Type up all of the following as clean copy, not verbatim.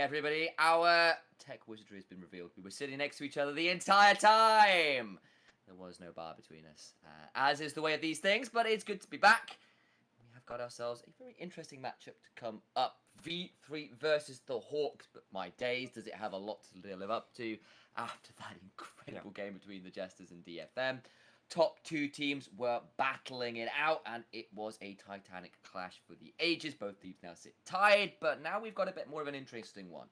everybody. Our tech wizardry has been revealed. We were sitting next to each other the entire time. There was no bar between us, as is the way of these things, but it's good to be back. We have got ourselves a very interesting matchup to come up. V3 versus the Hawks, but my days, does it have a lot to live up to after that incredible game between the Jesters and DFM. Top two teams were battling it out, and it was a titanic clash for the ages. Both teams now sit tied, but now we've got a bit more of an interesting one.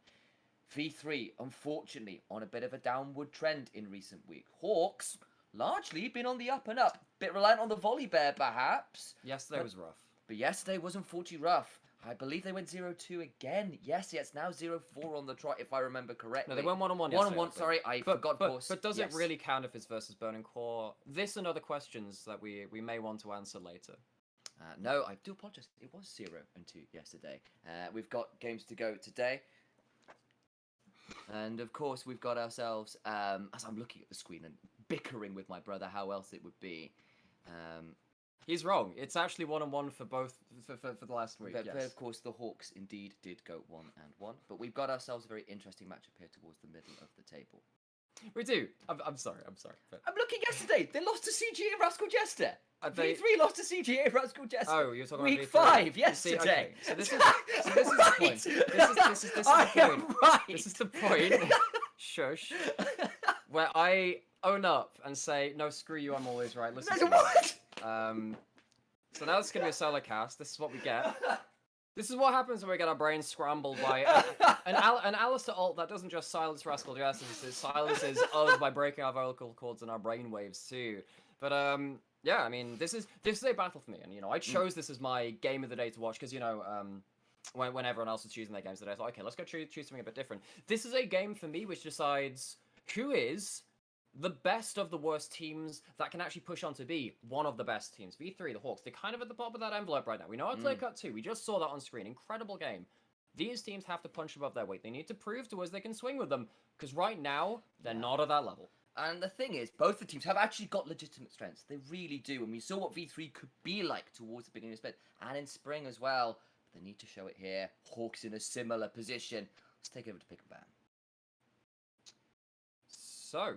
V3, unfortunately, on a bit of a downward trend in recent weeks. Hawks, largely been on the up and up. Bit reliant on the volley bear, perhaps. Yesterday was rough. But yesterday was unfortunately rough. I believe they went 0-2 again. Yes, it's now 0-4 on the trot, if I remember correctly. No, they went 1-1 yesterday. 1-1, sorry, I forgot, of course. But does it really count if it's versus Burning Core? This and other questions that we may want to answer later. No, I do apologise. It was 0-2 yesterday. We've got games to go today. And, of course, we've got ourselves, as I'm looking at the screen and bickering with my brother how else it would be. He's wrong. It's actually 1-1 for both for the last week. But of course, the Hawks indeed did go 1-1. But we've got ourselves a very interesting matchup here towards the middle of the table. We do. I'm sorry. But... I'm looking yesterday. They lost to CGA Rascal Jester. They... V3 lost to CGA Rascal Jester. Oh, you're talking week about Week 5 yesterday. Okay. So this is the point. This is the point. Right. This is the point. Shush. Where I own up and say, no, screw you. I'm always right. Listen. To what? So now it's going to be a solo cast. This is what we get. This is what happens when we get our brains scrambled by an Alistair ult that doesn't just silence Rascal Jester, it silences us by breaking our vocal cords and our brain waves too. But yeah, I mean, this is a battle for me, and I chose this as my game of the day to watch because when everyone else was choosing their games of the day, I thought, okay, let's go choose something a bit different. This is a game for me which decides who is the best of the worst teams that can actually push on to be one of the best teams. V3, the Hawks, they're kind of at the top of that envelope right now. We know how to play cut 2. We just saw that on screen. Incredible game. These teams have to punch above their weight. They need to prove to us they can swing with them, because right now, they're not at that level. And the thing is, both the teams have actually got legitimate strengths. They really do. And we saw what V3 could be like towards the beginning of split, and in spring as well. But they need to show it here. Hawks in a similar position. Let's take over to Pick and Ban. So...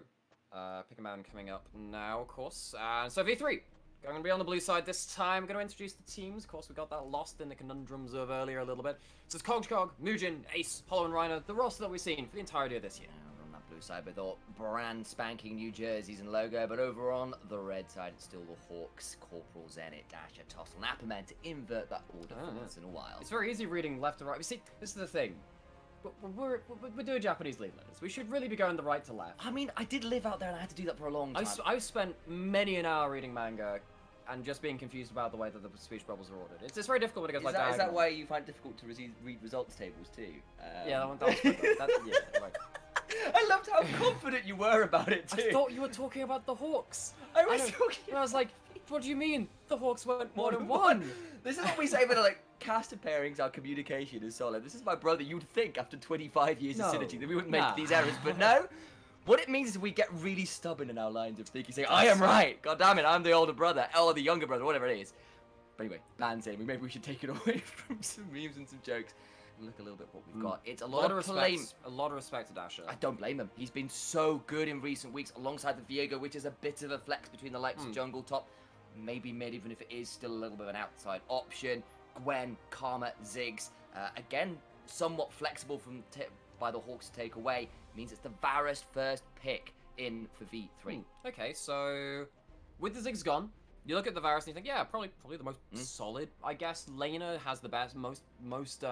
Pick a man coming up now, of course. So V3, going to be on the blue side this time. Going to introduce the teams. Of course, we got that lost in the conundrums of earlier a little bit. So it's Cog, Muujin, Ace, Hollow, and Reiner. The roster that we've seen for the entirety of this year. On that blue side with all brand spanking new jerseys and logo, but over on the red side, it's still the Hawks, Corporal, Zenit, Dasher, Tossle, and Apperman to invert that order for once in a while. It's very easy reading left to right. You see, this is the thing. We're doing Japanese league letters. We should really be going the right to left. I mean, I did live out there and I had to do that for a long time. I've spent many an hour reading manga and just being confused about the way that the speech bubbles are ordered. It's very difficult when it goes like that. Is that why you find it difficult to read results tables too? Yeah, that was yeah, right. I loved how confident you were about it too. I thought you were talking about the Hawks. I was like, what do you mean? The Hawks went 1-1. This is what we say when like caster pairings, our communication is solid. This is my brother. You'd think after 25 years of synergy that we wouldn't make these errors, but no. What it means is we get really stubborn in our lines of thinking, saying, I am right. God damn it, I'm the older brother, or the younger brother, whatever it is. But anyway, Ban's saying maybe we should take it away from some memes and some jokes and look a little bit what we've got. It's a lot of respect. A lot of respect to Dasher. I don't blame him. He's been so good in recent weeks alongside the Viego, which is a bit of a flex between the likes of Jungle Top, maybe mid, even if it is still a little bit of an outside option. Gwen, Karma, Ziggs, again, somewhat flexible by the Hawks to take away. Means it's the Varus first pick in for V3. Okay, so with the Ziggs gone, you look at the Varus and you think, yeah, probably the most solid, I guess. Lena has the best, most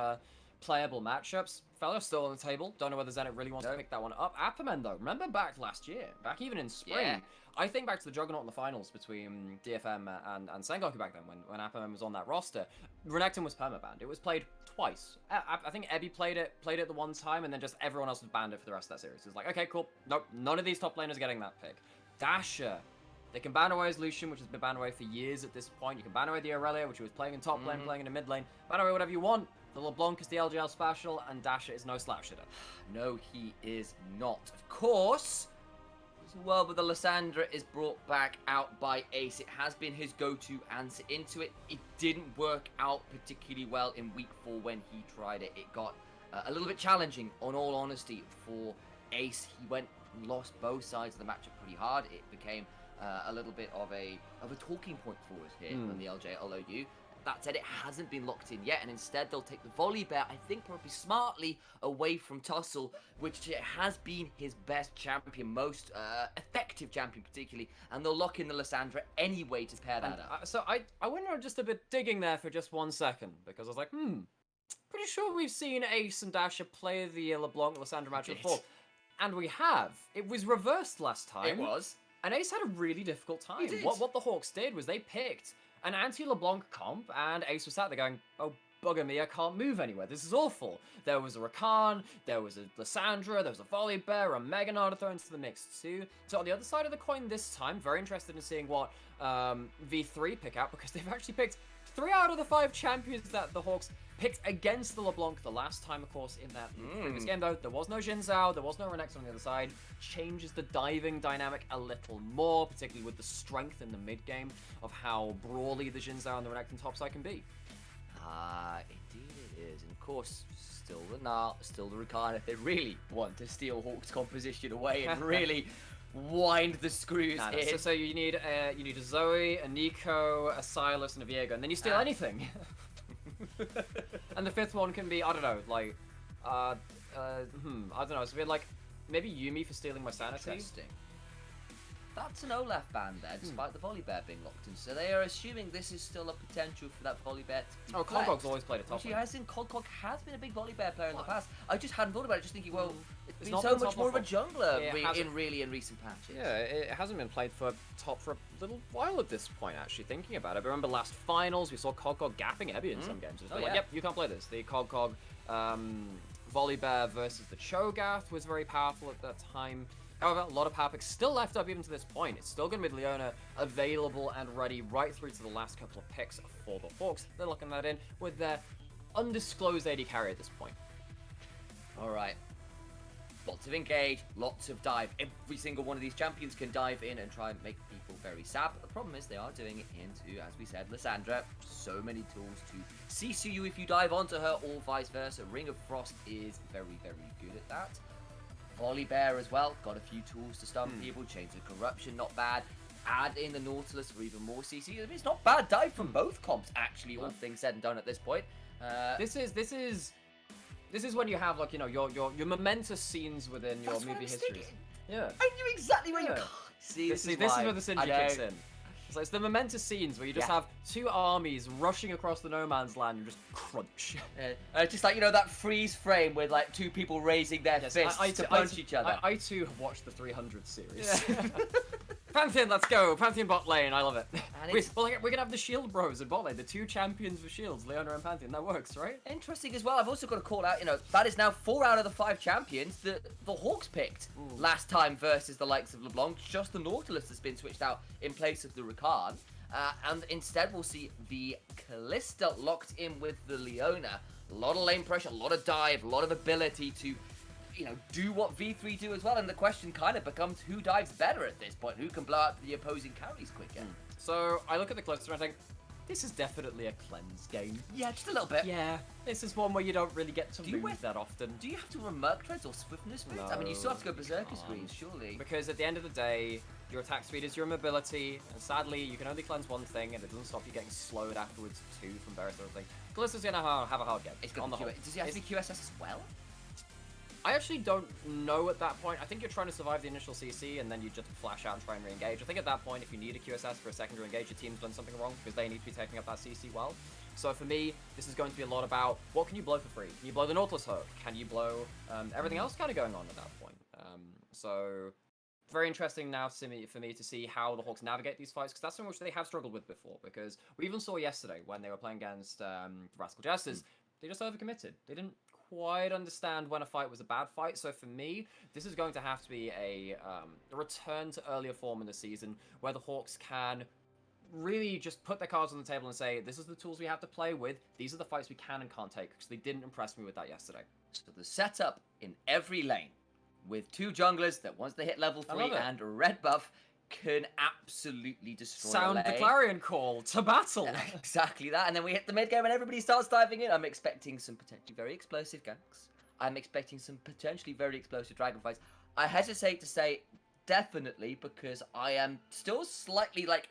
playable matchups. Fella's still on the table. Don't know whether Zenit really wants to pick that one up. Apperman, though, remember back last year, back even in spring. Yeah. I think back to the Juggernaut in the finals between DFM and Sengoku back then when Apperman was on that roster. Renekton was permabanned. It was played twice. I think Ebby played it the one time, and then just everyone else was banned it for the rest of that series. It was like, okay, cool. Nope, none of these top laners are getting that pick. Dasher. They can ban away his Lucian, which has been banned away for years at this point. You can ban away the Aurelia, which he was playing in top lane, playing in the mid lane. Ban away whatever you want. The LeBlanc is the LJL special, and Dasher is no slap shitter. No, he is not. Of course, there's a world where the Lysandra is brought back out by Ace. It has been his go-to answer into it. It didn't work out particularly well in week 4 when he tried it. It got a little bit challenging, on all honesty, for Ace. He went and lost both sides of the matchup pretty hard. It became a little bit of a talking point for us here on the LJL OU. That said, it hasn't been locked in yet, and instead they'll take the volley bear, I think probably smartly, away from Tussle, which has been his best champion, most effective champion particularly, and they'll lock in the Lysandra anyway to pair that up. So I went on just a bit digging there for just 1 second, because I was like, pretty sure we've seen Ace and Dasher play the LeBlanc-Lysandra match before. And we have. It was reversed last time. It was. And Ace had a really difficult time. He did. What the Hawks did was they picked an anti-LeBlanc comp, and Ace was sat there going, oh, bugger me, I can't move anywhere. This is awful. There was a Rakan, there was a Lysandra, there was a Volley Bear, a Meganard to throw into the mix too. So on the other side of the coin this time, very interested in seeing what V3 pick out, because they've actually picked 3 out of the 5 champions that the Hawks picked against the LeBlanc the last time, of course, in that previous game, though. There was no Jin Zhao, there was no Renekton on the other side. Changes the diving dynamic a little more, particularly with the strength in the mid-game of how brawly the Jin Zhao and the Renekton topside can be. Indeed it is. And of course, still the Nart, still the Rakan, if they really want to steal Hawk's composition away and really wind the screws in. So you need a Zoe, a Nico, a Silas, and a Viego, and then you steal anything. And the 5th one can be, I don't know, like, I don't know, it's a bit like, maybe Yuumi for stealing my sanity. Interesting. That's an Olaf ban there, despite the Volley Bear being locked in. So they are assuming this is still a potential for that Volley Bear to be Kogog's always played a top lane. lane. Kogog has been a big Volley Bear player in the past. I just hadn't thought about it, just thinking, well, it's been not so been much top more of a before. jungler Yeah, in recent patches. Yeah, it hasn't been played for top for a little while at this point, actually, thinking about it. But remember last finals, we saw Kogog gapping Ebby in some games. It was like, yep, you can't play this. The Kogog Volley Bear versus the Cho'Gath was very powerful at that time. However, a lot of power picks still left up even to this point. It's still going to be Leona available and ready right through to the last couple of picks for the Hawks. They're locking that in with their undisclosed AD carry at this point. Alright. Lots of engage, lots of dive. Every single one of these champions can dive in and try and make people very sad. But the problem is they are doing it into, as we said, Lysandra. So many tools to CC you if you dive onto her, or vice versa. Ring of Frost is very, very good at that. Volley Bear as well, got a few tools to stun people. Chains of Corruption, not bad. Add in the Nautilus for even more CC. I mean, it's not bad dive from both comps, actually, all things said and done at this point. This is when you have, like, you know, your momentous scenes within your movie history. Yeah. I knew exactly where you see. This is where the synergy kicks in. It's the momentous scenes where you just have 2 armies rushing across the no man's land and just crunch. Just like, you know, that freeze frame with like 2 people raising their fists to punch each other. I too have watched the 300 series. Pantheon, let's go. Pantheon bot lane, I love it. We're gonna have the shield bros in bot lane, the 2 champions for shields, Leona and Pantheon. That works, right? Interesting as well. I've also got to call out, you know, that is now 4 out of the 5 champions that the Hawks picked last time versus the likes of LeBlanc. Just the Nautilus has been switched out in place of the Rakan. And instead we'll see the Callista locked in with the Leona. A lot of lane pressure, a lot of dive, a lot of ability to, you know, do what V3 do as well. And the question kind of becomes who dives better at this point? Who can blow up the opposing carries quicker? So I look at the Callista and I think, this is definitely a cleanse game. Yeah, just a little bit. Yeah, this is one where you don't really get to move that often. Do you have to run Merc Treads or Swiftness Treads? No, I mean, you still have to go Berserker Screens, surely. Because at the end of the day, your attack speed is your mobility, and sadly, you can only cleanse one thing, and it doesn't stop you getting slowed afterwards too from various other things. Callista's gonna have a hard game. It's gonna be does he have to be QSS as well? I actually don't know at that point. I think you're trying to survive the initial CC, and then you just flash out and try and re-engage. I think at that point, if you need a QSS for a secondary engage, your team's done something wrong, because they need to be taking up that CC well. So for me, this is going to be a lot about what can you blow for free? Can you blow the Nautilus hook? Can you blow everything else kind of going on at that point? So very interesting now for me to see how the Hawks navigate these fights, because that's something which they have struggled with before. Because we even saw yesterday when they were playing against Rascal Jesters, they just overcommitted. They didn't quite understand when a fight was a bad fight. So for me, this is going to have to be a return to earlier form in the season where the Hawks can really just put their cards on the table and say, this is the tools we have to play with. These are the fights we can and can't take, because they didn't impress me with that yesterday. So the setup in every lane with 2 junglers that once they hit level 3 and red buff can absolutely destroy Sound the clarion call to battle. Exactly that. And then we hit the mid game and everybody starts diving in. I'm expecting some potentially very explosive ganks. I'm expecting some potentially very explosive dragon fights. I hesitate to say definitely because I am still slightly like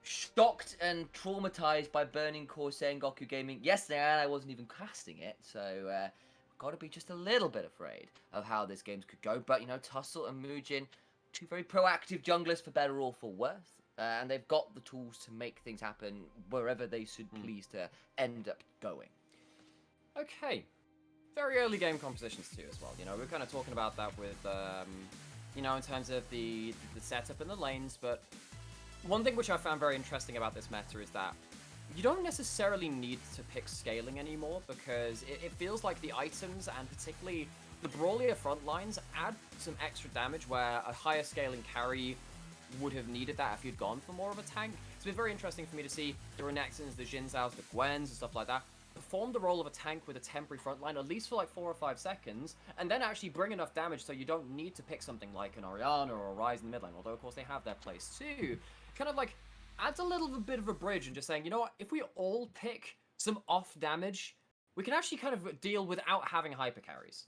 shocked and traumatized by Burning Core Sengoku Gaming yesterday, and I wasn't even casting it, so got to be just a little bit afraid of how this game could go. But, you know, Tussle and Muujin, two very proactive junglers for better or for worse, and they've got the tools to make things happen wherever they should please to end up going. Okay. Very early game compositions too as well. You know, we're kind of talking about that with, you know, in terms of the setup and the lanes, but one thing which I found very interesting about this meta is that you don't necessarily need to pick scaling anymore, because it feels like the items, and particularly the brawlier front lines, add some extra damage where a higher scaling carry would have needed that if you'd gone for more of a tank. It's been very interesting for me to see the Renekton's, the Xin Zhao's, the Gwen's, and stuff like that perform the role of a tank with a temporary front line, at least for like 4 or 5 seconds, and then actually bring enough damage so you don't need to pick something like an Orianna or a Ryze in the mid lane, although of course they have their place too. Kind of like adds a little bit of a bridge and just saying, you know what, if we all pick some off damage, we can actually kind of deal without having hyper carries.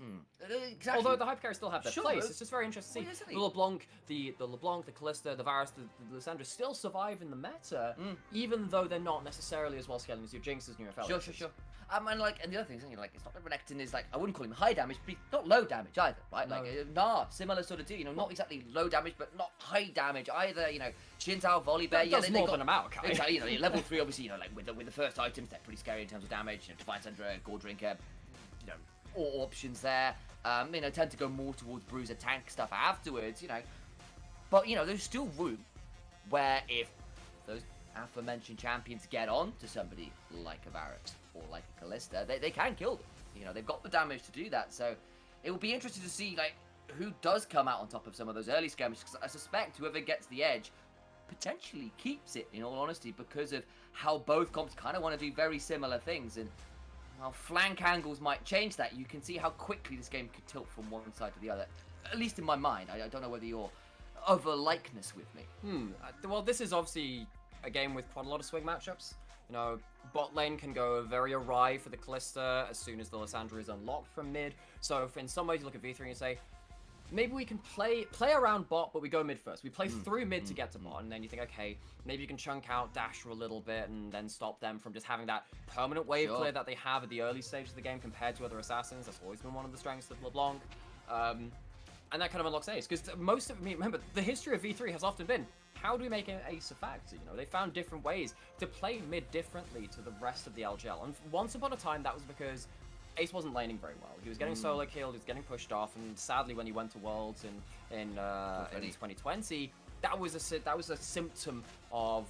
Exactly. Although the hyper carries still have their Sure. place, it's just very interesting to see the LeBlanc, the Kalista, the Varus, the Lissandra still survive in the meta, even though they're not necessarily as well scaling as your Jinxes and your Felix. Sure. And the other thing is, like, it's not that Renekton is like, I wouldn't call him high damage, but he's not low damage either, right? No. Like, similar sort of deal, you know, not exactly low damage, but not high damage either. You know, Xin Zhao, Volley Bear, That does more than a Maokai. Exactly, you know, level 3, obviously, you know, like with the first items, they're pretty scary in terms of damage. You know, Divine Sundra, Gore Drinker, you know, all options there. You know, tend to go more towards Bruiser tank stuff afterwards, you know. But, you know, there's still room where if those aforementioned champions get on to somebody like a Varus or like a Kalista, they can kill them. You know, they've got the damage to do that. So it will be interesting to see, like, who does come out on top of some of those early skirmishes, because I suspect whoever gets the edge potentially keeps it, in all honesty, because of how both comps kind of want to do very similar things. And while flank angles might change that, you can see how quickly this game could tilt from one side to the other. At least in my mind. I don't know whether you're of a likeness with me. Well, this is obviously a game with quite a lot of swing matchups. You know, bot lane can go very awry for the Kalista as soon as the Lissandra is unlocked from mid. So if in some ways you look at V3 and you say, maybe we can play around bot, but we go mid first. We play through mid to get to bot, and then you think, okay, maybe you can chunk out Dash for a little bit and then stop them from just having that permanent wave clear that they have at the early stage of the game compared to other assassins. That's always been one of the strengths of LeBlanc. And that kind of unlocks ace, because most of remember, the history of V3 has often been, how do we make an ace a factor? You know, they found different ways to play mid differently to the rest of the LJL. And once upon a time, that was because Ace wasn't laning very well. He was getting solo killed, he was getting pushed off, and sadly, when he went to Worlds in 2020, that was a symptom of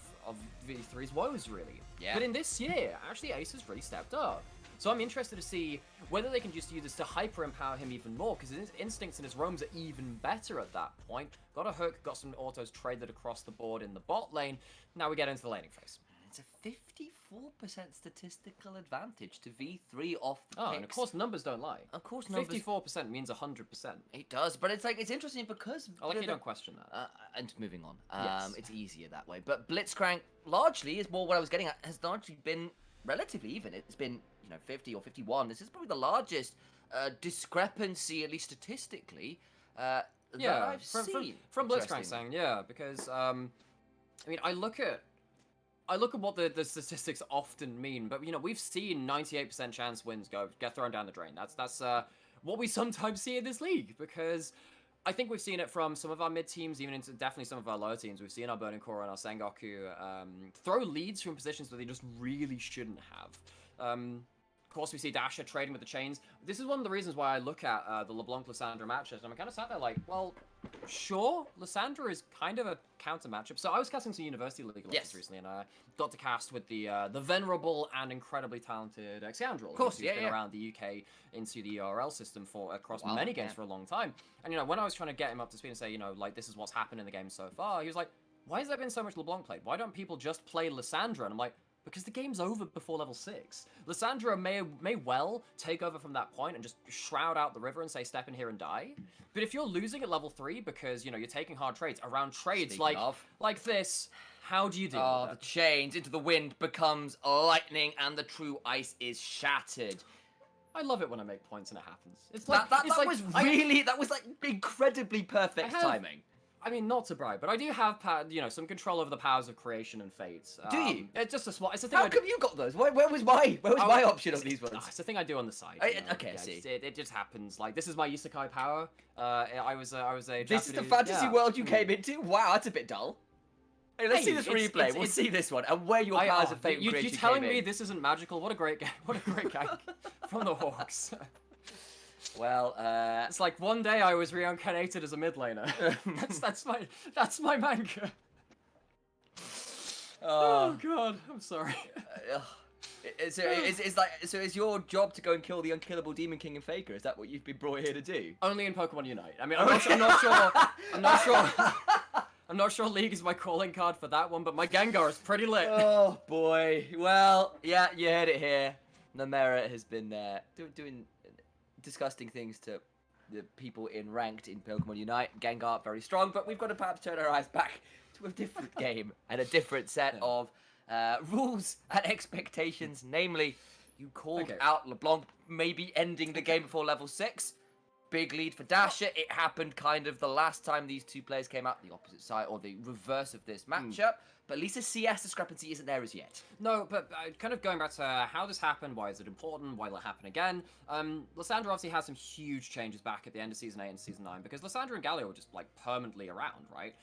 V3's woes, really. Yeah. But in this year, actually, Ace has really stepped up. So I'm interested to see whether they can just use this to hyper-empower him even more, because his instincts and his roams are even better at that point. Got a hook, got some autos traded across the board in the bot lane. Now we get into the laning phase. It's a 54% statistical advantage to V3 off the Oh, picks. and of course numbers don't lie. Of course numbers... 54% means 100%. It does, but it's like, it's interesting because... I like you don't question that. And moving on. Yes. It's easier that way. But Blitzcrank, largely, is more what I was getting at, has largely been relatively even. It's been, you know, 50 or 51. This is probably the largest discrepancy, at least statistically, that I've seen. From Blitzcrank saying, yeah, because, I mean, I look at what the statistics often mean, but, you know, we've seen 98% chance wins get thrown down the drain. That's what we sometimes see in this league, because I think we've seen it from some of our mid teams, even into definitely some of our lower teams. We've seen our Burning Core and our Sengoku throw leads from positions where they just really shouldn't have. Of course, we see Dasher trading with the chains. This is one of the reasons why I look at the LeBlanc-Lissandra matches, and I'm kind of sat there like, well, sure, Lissandra is kind of a counter matchup. So I was casting some University League Legends recently, and I got to cast with the venerable and incredibly talented Xandrel. Of course, who's been around the UK into the ERL system across Wow, many games for a long time. And, you know, when I was trying to get him up to speed and say, you know, like, this is what's happened in the game so far, he was like, why has there been so much LeBlanc played? Why don't people just play Lissandra? And I'm like, because the game's over before level 6. Lissandra may well take over from that point and just shroud out the river and say, step in here and die. But if you're losing at level 3 because, you know, you're taking hard trades around trades like this, how do you deal with the chains into the wind becomes lightning and the true ice is shattered. I love it when I make points and it happens. It's like That was like incredibly perfect timing. I mean, not to brag, but I do have, some control over the powers of creation and fate. Do you? It's just a small. It's a thing. How come you got those? Where was my option on these ones? It's a thing I do on the side. Okay, I see. It just happens. Like, this is my isekai power. I was a. This is the fantasy world you came into. Wow, that's a bit dull. Hey, let's see this replay. We'll see this one and where your powers of fate and creation You telling came me in. this isn't magical? What a great game! What a great game from the Hawks. Well, it's like one day I was reincarnated as a mid laner. that's my manga. Oh god, I'm sorry. So it's your job to go and kill the unkillable Demon King and Faker? Is that what you've been brought here to do? Only in Pokemon Unite. I mean, I'm not sure League is my calling card for that one, but my Gengar is pretty lit. Oh boy. Well, yeah, you heard it here. Namera has been doing disgusting things to the people in ranked in Pokemon Unite. Gengar very strong, but we've got to perhaps turn our eyes back to a different game and a different set of rules and expectations. Namely, you called out LeBlanc maybe ending the game before level 6. Big lead for Dasher. It happened kind of the last time these two players came out, the opposite side or the reverse of this matchup. But at least the CS discrepancy isn't there as yet. No, but kind of going back to how this happened, why is it important, why will it happen again? Lysandra obviously has some huge changes back at the end of Season 8 and Season 9, because Lysandra and Galio were just, like, permanently around, right?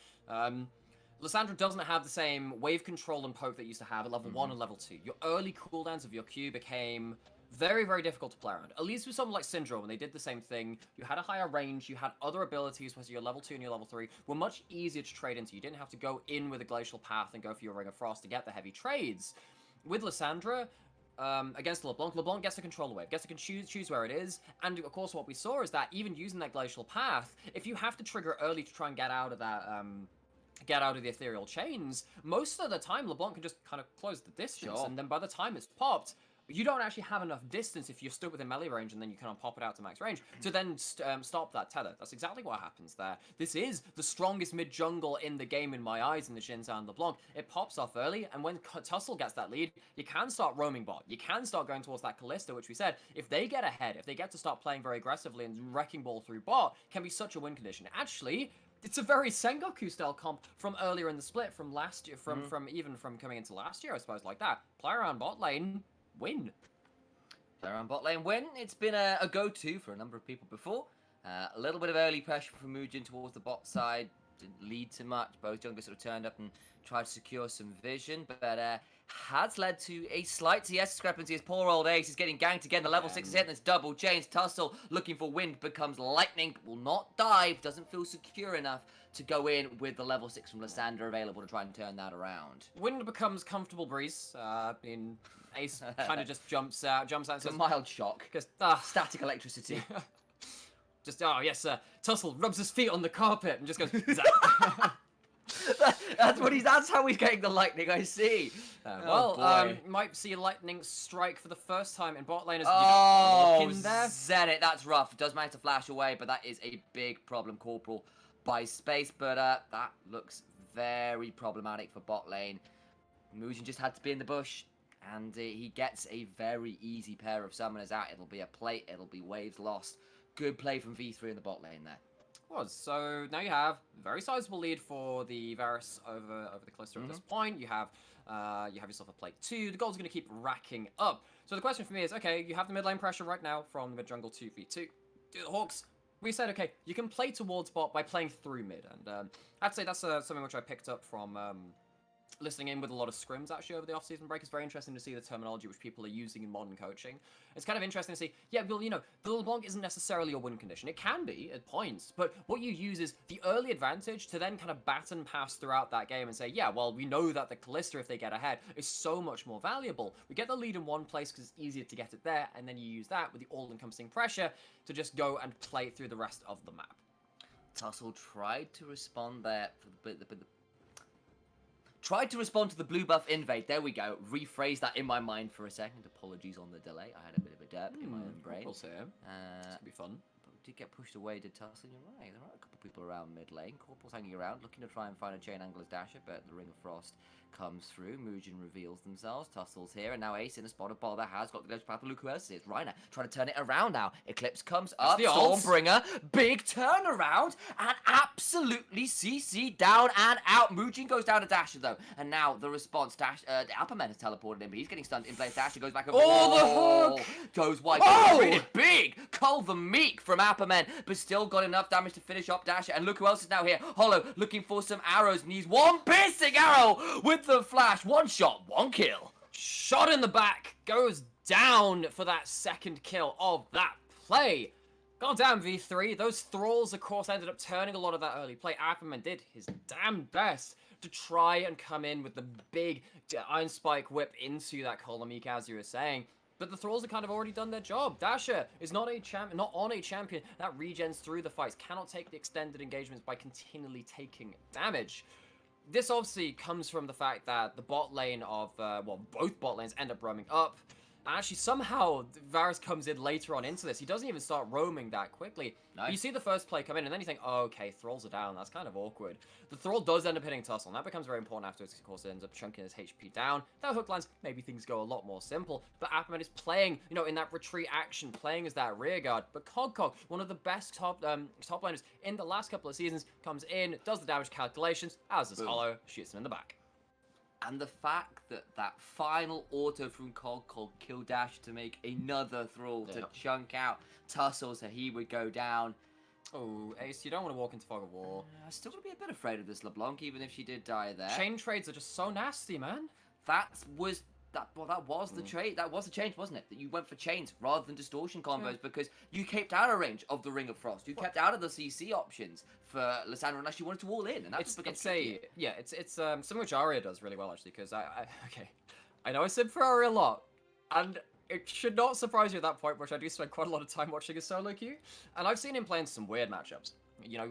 Lysandra doesn't have the same wave control and poke that it used to have at level 1 and level 2. Your early cooldowns of your Q became very, very difficult to play around. At least with someone like Syndra, when they did the same thing, you had a higher range, you had other abilities, whereas your level 2 and your level 3 were much easier to trade into. You didn't have to go in with a Glacial Path and go for your Ring of Frost to get the heavy trades. With Lysandra, against LeBlanc gets to control the wave, gets to choose where it is, and of course what we saw is that even using that Glacial Path, if you have to trigger early to try and get out of that, get out of the ethereal chains, most of the time LeBlanc can just kind of close the distance, and then by the time it's popped, you don't actually have enough distance if you're stood within melee range and then you kind of pop it out to max range to then stop that tether. That's exactly what happens there. This is the strongest mid-jungle in the game in my eyes in the Shinzan and LeBlanc. It pops off early, and when Tussle gets that lead, you can start roaming bot. You can start going towards that Kalista, which we said, if they get ahead, if they get to start playing very aggressively and wrecking ball through bot, can be such a win condition. Actually, it's a very Sengoku style comp from earlier in the split, from last year, from coming into last year, I suppose, like that. Play around bot lane, win. Play around bot lane, win. It's been a go-to for a number of people before. A little bit of early pressure from Mujin towards the bot side. Didn't lead to much. Both junglers sort of turned up and tried to secure some vision, but has led to a slight CS discrepancy as poor old Ace is getting ganked again. The level 6 is hitting this double chains. Tussle looking for wind becomes lightning, but will not dive. Doesn't feel secure enough to go in with the level 6 from Lysandra available to try and turn that around. Wind becomes comfortable breeze. Ace kind of just jumps out and It's a says, mild shock. Because Static electricity. just Tussle rubs his feet on the carpet and just goes zap. That's how he's getting the lightning, I see. Might see lightning strike for the first time in bot lane as there. Zenit, that's rough. Does manage to flash away, but that is a big problem. Corporal by space, but that looks very problematic for bot lane. Mujin just had to be in the bush, and he gets a very easy pair of summoners out. It'll be a plate, it'll be waves lost. Good play from V3 in the bot lane there. So now you have a very sizable lead for the Varus over the Kalista at this point. You have yourself a plate 2. The goal's going to keep racking up. So the question for me is, okay, you have the mid lane pressure right now from the mid jungle 2v2. Do the Hawks. We said, okay, you can play towards bot by playing through mid, and I'd say that's something which I picked up from listening in with a lot of scrims actually over the off-season break. It's very interesting to see the terminology which people are using in modern coaching. It's kind of interesting to see, the LeBlanc isn't necessarily a win condition. It can be at points, but what you use is the early advantage to then kind of baton pass throughout that game and say, we know that the Kalista, if they get ahead, is so much more valuable. We get the lead in one place because it's easier to get it there, and then you use that with the all-encompassing pressure to just go and play through the rest of the map. Tussle tried to respond there for the tried to respond to the blue buff invade. There we go. Rephrase that in my mind for a second. Apologies on the delay. I had a bit of a derp in my own brain. We'll see him. It's going to be fun. did get pushed away, did Tussle. You're right, there are a couple people around mid lane. Corporal's hanging around, looking to try and find a chain angler's dasher, but the Ring of Frost comes through. Muujin reveals themselves. Tussle's here, and now Ace in a spot of ball that has got the glitch path. Look who else it is. Reiner trying to turn it around now. Eclipse comes up. the ult. Stormbringer, big turnaround, and absolutely CC down and out. Muujin goes down to Dasher though, and now the response. Alperman has teleported in, but he's getting stunned in place. Dasher goes back over. Oh, the hook! Goes wide. Oh! Really big. Cull the Meek from Alperman, but still got enough damage to finish up Dasher. And look who else is now here. Hollow looking for some arrows, and he's one piercing arrow with the flash. One shot, one kill. Shot in the back, goes down for that second kill of that play. Goddamn V3, those thralls of course ended up turning a lot of that early play. Ackerman did his damn best to try and come in with the big Iron Spike whip into that Colomik, as you were saying. But the thralls have kind of already done their job. Dasher is not on a champion that regens through the fights, cannot take the extended engagements by continually taking damage. This obviously comes from the fact that the bot lane of, both bot lanes end up roaming up. And actually, somehow, Varus comes in later on into this. He doesn't even start roaming that quickly. Nice. You see the first play come in, and then you think, oh, okay, Thralls are down. That's kind of awkward. The Thrall does end up hitting Tussle, and that becomes very important afterwards. Of course, it ends up chunking his HP down. That hook lands, maybe things go a lot more simple. But Ackerman is playing, in that retreat action, playing as that rear guard. But Cog, one of the best top laners in the last couple of seasons, comes in, does the damage calculations, as does Hollow, shoots him in the back. And the fact that that final auto from Cog killed Dash to make another Thrall to chunk out Tussle so he would go down. Oh, Ace, you don't want to walk into Fog of War. I still would be a bit afraid of this LeBlanc, even if she did die there. Chain trades are just so nasty, man. That was the trade. That was the change, wasn't it? That you went for chains rather than distortion combos because you kept out of range of the Ring of Frost. You kept out of the CC options for Lissandra unless you wanted to all in, and that's it's something which Arya does really well actually. Because I know I said for Arya a lot, and it should not surprise you at that point, which I do spend quite a lot of time watching a solo queue, and I've seen him play in some weird matchups.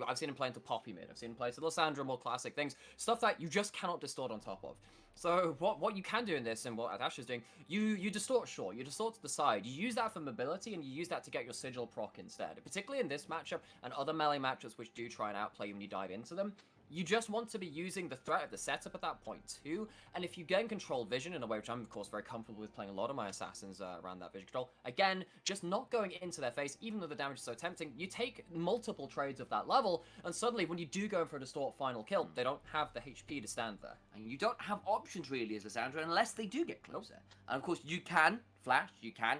I've seen him play into Poppy mid, I've seen him play to Lissandra, more classic things, stuff that you just cannot distort on top of. So what you can do in this, and what Ash is doing, you distort, sure, you distort to the side, you use that for mobility, and you use that to get your sigil proc instead. Particularly in this matchup, and other melee matchups which do try and outplay you when you dive into them. You just want to be using the threat of the setup at that point too, and if you gain control vision in a way which I'm of course very comfortable with playing a lot of my assassins around that vision control, again, just not going into their face, even though the damage is so tempting, you take multiple trades of that level, and suddenly when you do go in for a distort final kill, they don't have the HP to stand there. And you don't have options really as Lissandra unless they do get closer. And of course you can flash, you can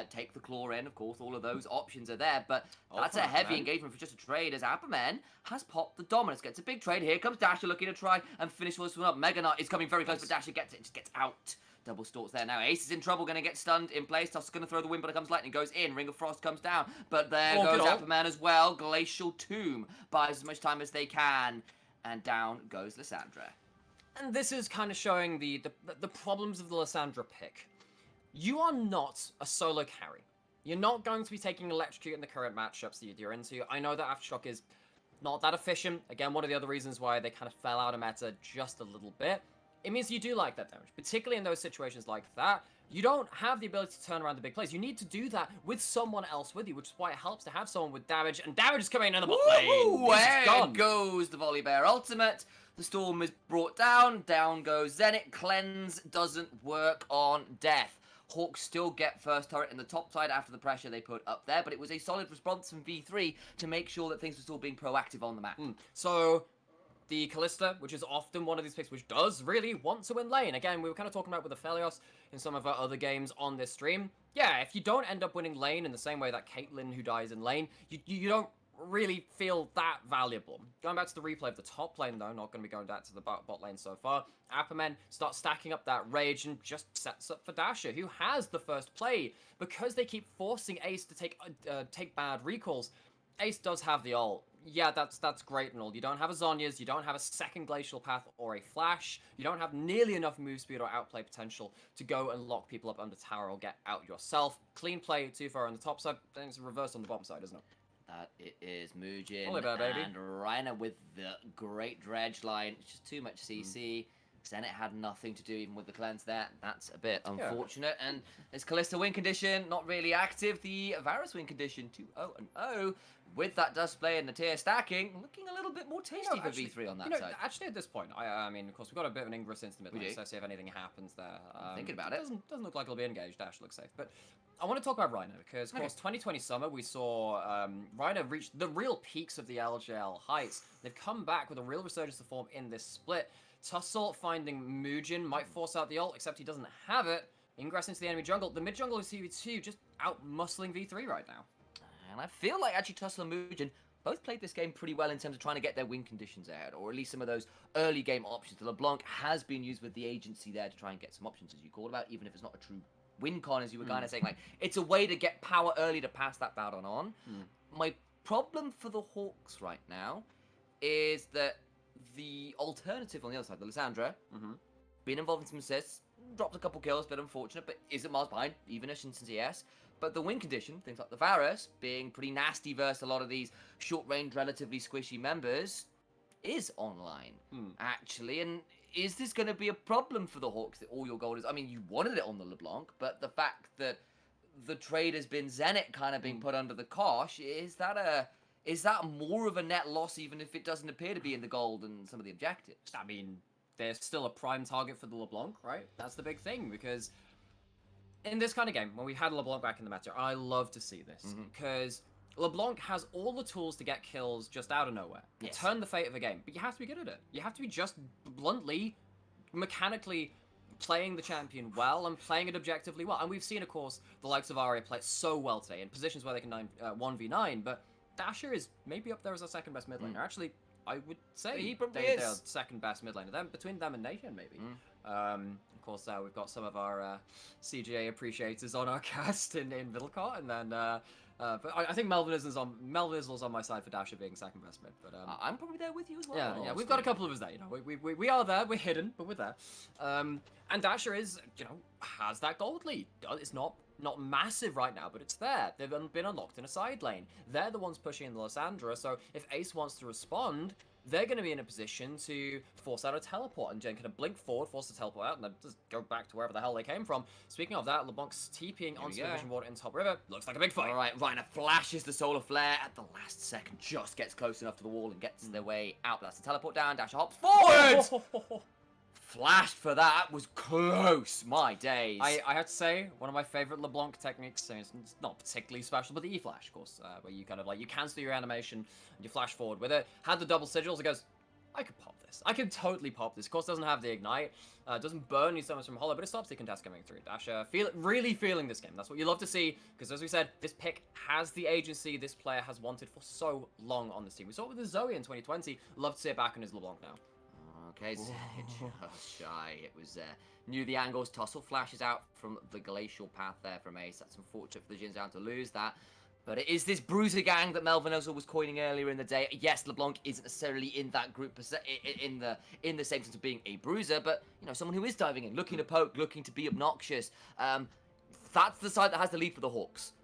take the claw in, of course, all of those options are there, but that's a heavy engagement for just a trade as Apperman has popped the dominance, gets a big trade. Here comes Dasher looking to try and finish this one up. Mega Knight is coming very close, but Dasher gets it, just gets out. Double storts there now. Ace is in trouble, going to get stunned in place. Toss is going to throw the wind, but it comes lightning, goes in. Ring of Frost comes down, but there goes Apperman as well. Glacial Tomb buys as much time as they can, and down goes Lissandra. And this is kind of showing the problems of the Lissandra pick. You are not a solo carry. You're not going to be taking Electrocute in the current matchups that you're into. I know that Aftershock is not that efficient. Again, one of the other reasons why they kind of fell out of meta just a little bit. It means you do like that damage, particularly in those situations like that. You don't have the ability to turn around the big plays. You need to do that with someone else with you, which is why it helps to have someone with damage, and damage is coming in the bot lane. There goes the Volley Bear ultimate. The Storm is brought down. Down goes Zenit. Cleanse doesn't work on Death. Hawks still get first turret in the top side after the pressure they put up there, but it was a solid response from V3 to make sure that things were still being proactive on the map. So, the Callista, which is often one of these picks which does really want to win lane. Again, we were kind of talking about with the Phelios in some of our other games on this stream. Yeah, if you don't end up winning lane in the same way that Caitlyn, who dies in lane, you don't really feel that valuable. Going back to the replay of the top lane though, not going to be going back to the bot lane so far. Apperman starts stacking up that rage and just sets up for Dasher, who has the first play. Because they keep forcing Ace to take bad recalls, Ace does have the ult. Yeah, that's great and all. You don't have a Zhonya's, you don't have a second Glacial Path or a Flash, you don't have nearly enough move speed or outplay potential to go and lock people up under tower or get out yourself. Clean play too far on the top side, then it's reversed on the bottom side, isn't it? That it is Muujin Bear, baby. and Reiner with the great dredge line. It's just too much CC. Zenit had nothing to do even with the cleanse there. That's a bit unfortunate. And this Kalista win condition, not really active. The Varus win condition, 2-0-0. With that dust play and the tier stacking, looking a little bit more tasty for V3 on that side. Actually, at this point, I mean, of course, we've got a bit of an Ingress into the mid lane, so see if anything happens there. Thinking about it. Doesn't look like it'll be engaged. Dash looks safe. But I want to talk about Rhino, because, of course, 2020 summer, we saw Rhino reach the real peaks of the LJL heights. They've come back with a real resurgence of form in this split. Tussle finding Muujin might force out the ult, except he doesn't have it. Ingress into the enemy jungle. The mid jungle is CV2, just out-muscling V3 right now. And I feel like actually Tussle and Muujin both played this game pretty well in terms of trying to get their win conditions ahead, or at least some of those early game options. The LeBlanc has been used with the agency there to try and get some options, as you called about, even if it's not a true win con, as you were kind of saying. Like, it's a way to get power early to pass that baton on. My problem for the Hawks right now is that the alternative on the other side, the Lissandra, been involved in some assists, dropped a couple kills, bit unfortunate, but isn't miles behind, even-ish in CS. But the win condition, things like the Varus, being pretty nasty versus a lot of these short-range, relatively squishy members, is online, actually. And is this going to be a problem for the Hawks that all your gold is... I mean, you wanted it on the LeBlanc, but the fact that the trade has been Zenit kind of being put under the cosh, is that more of a net loss, even if it doesn't appear to be in the gold and some of the objectives? I mean, they're still a prime target for the LeBlanc, right? That's the big thing, because in this kind of game, when we had LeBlanc back in the meta, I love to see this, because LeBlanc has all the tools to get kills just out of nowhere. Yes. Turn the fate of a game, but you have to be good at it. You have to be just bluntly, mechanically playing the champion well and playing it objectively well. And we've seen, of course, the likes of Aria play so well today in positions where they can 1v9, but Dasher is maybe up there as our second best mid laner. Actually, I would say He probably they're is. second best mid laner. Between them and Nation, maybe. Of course, we've got some of our CGA appreciators on our cast in Middlecart, and then but I think Melvin Izzle's on my side for Dasher being second best mid. But I'm probably there with you as well. yeah, we've got a couple of us there. You know, we are there. We're hidden, but we're there. And Dasher is, you know, has that gold lead. It's not massive right now, but it's there. They've been unlocked in a side lane. They're the ones pushing in the Lissandra, so if Ace wants to respond, they're going to be in a position to force out a teleport, and Jen can blink forward, force the teleport out, and then just go back to wherever the hell they came from. Speaking of that, LeBlanc's TPing onto the Vision Ward in top river. Looks like a big fight. All right, Reiner flashes the Solar Flare at the last second, just gets close enough to the wall and gets their way out. That's the teleport down, Dasher hops forward! Flashed for that, was close, my days. I have to say, one of my favorite LeBlanc techniques, and it's not particularly special, but the E-Flash, of course, where you kind of like, you cancel your animation and you flash forward with it. Had the double sigils, it goes, I could pop this. I could totally pop this. Of course, it doesn't have the ignite, doesn't burn you so much from hollow, but it stops the contest coming through. Dasher, really feeling this game. That's what you love to see, because as we said, this pick has the agency this player has wanted for so long on this team. We saw it with the Zoe in 2020. Love to see it back on his LeBlanc now. Okay, just shy. It was knew the angles. Tussle flashes out from the glacial path there from Ace. That's unfortunate for the Jins down to lose that. But it is this Bruiser gang that Melvin Ozil was coining earlier in the day. Yes, LeBlanc isn't necessarily in that group in the same sense of being a bruiser, but you know, someone who is diving in, looking to poke, looking to be obnoxious. That's the side that has the lead for the Hawks.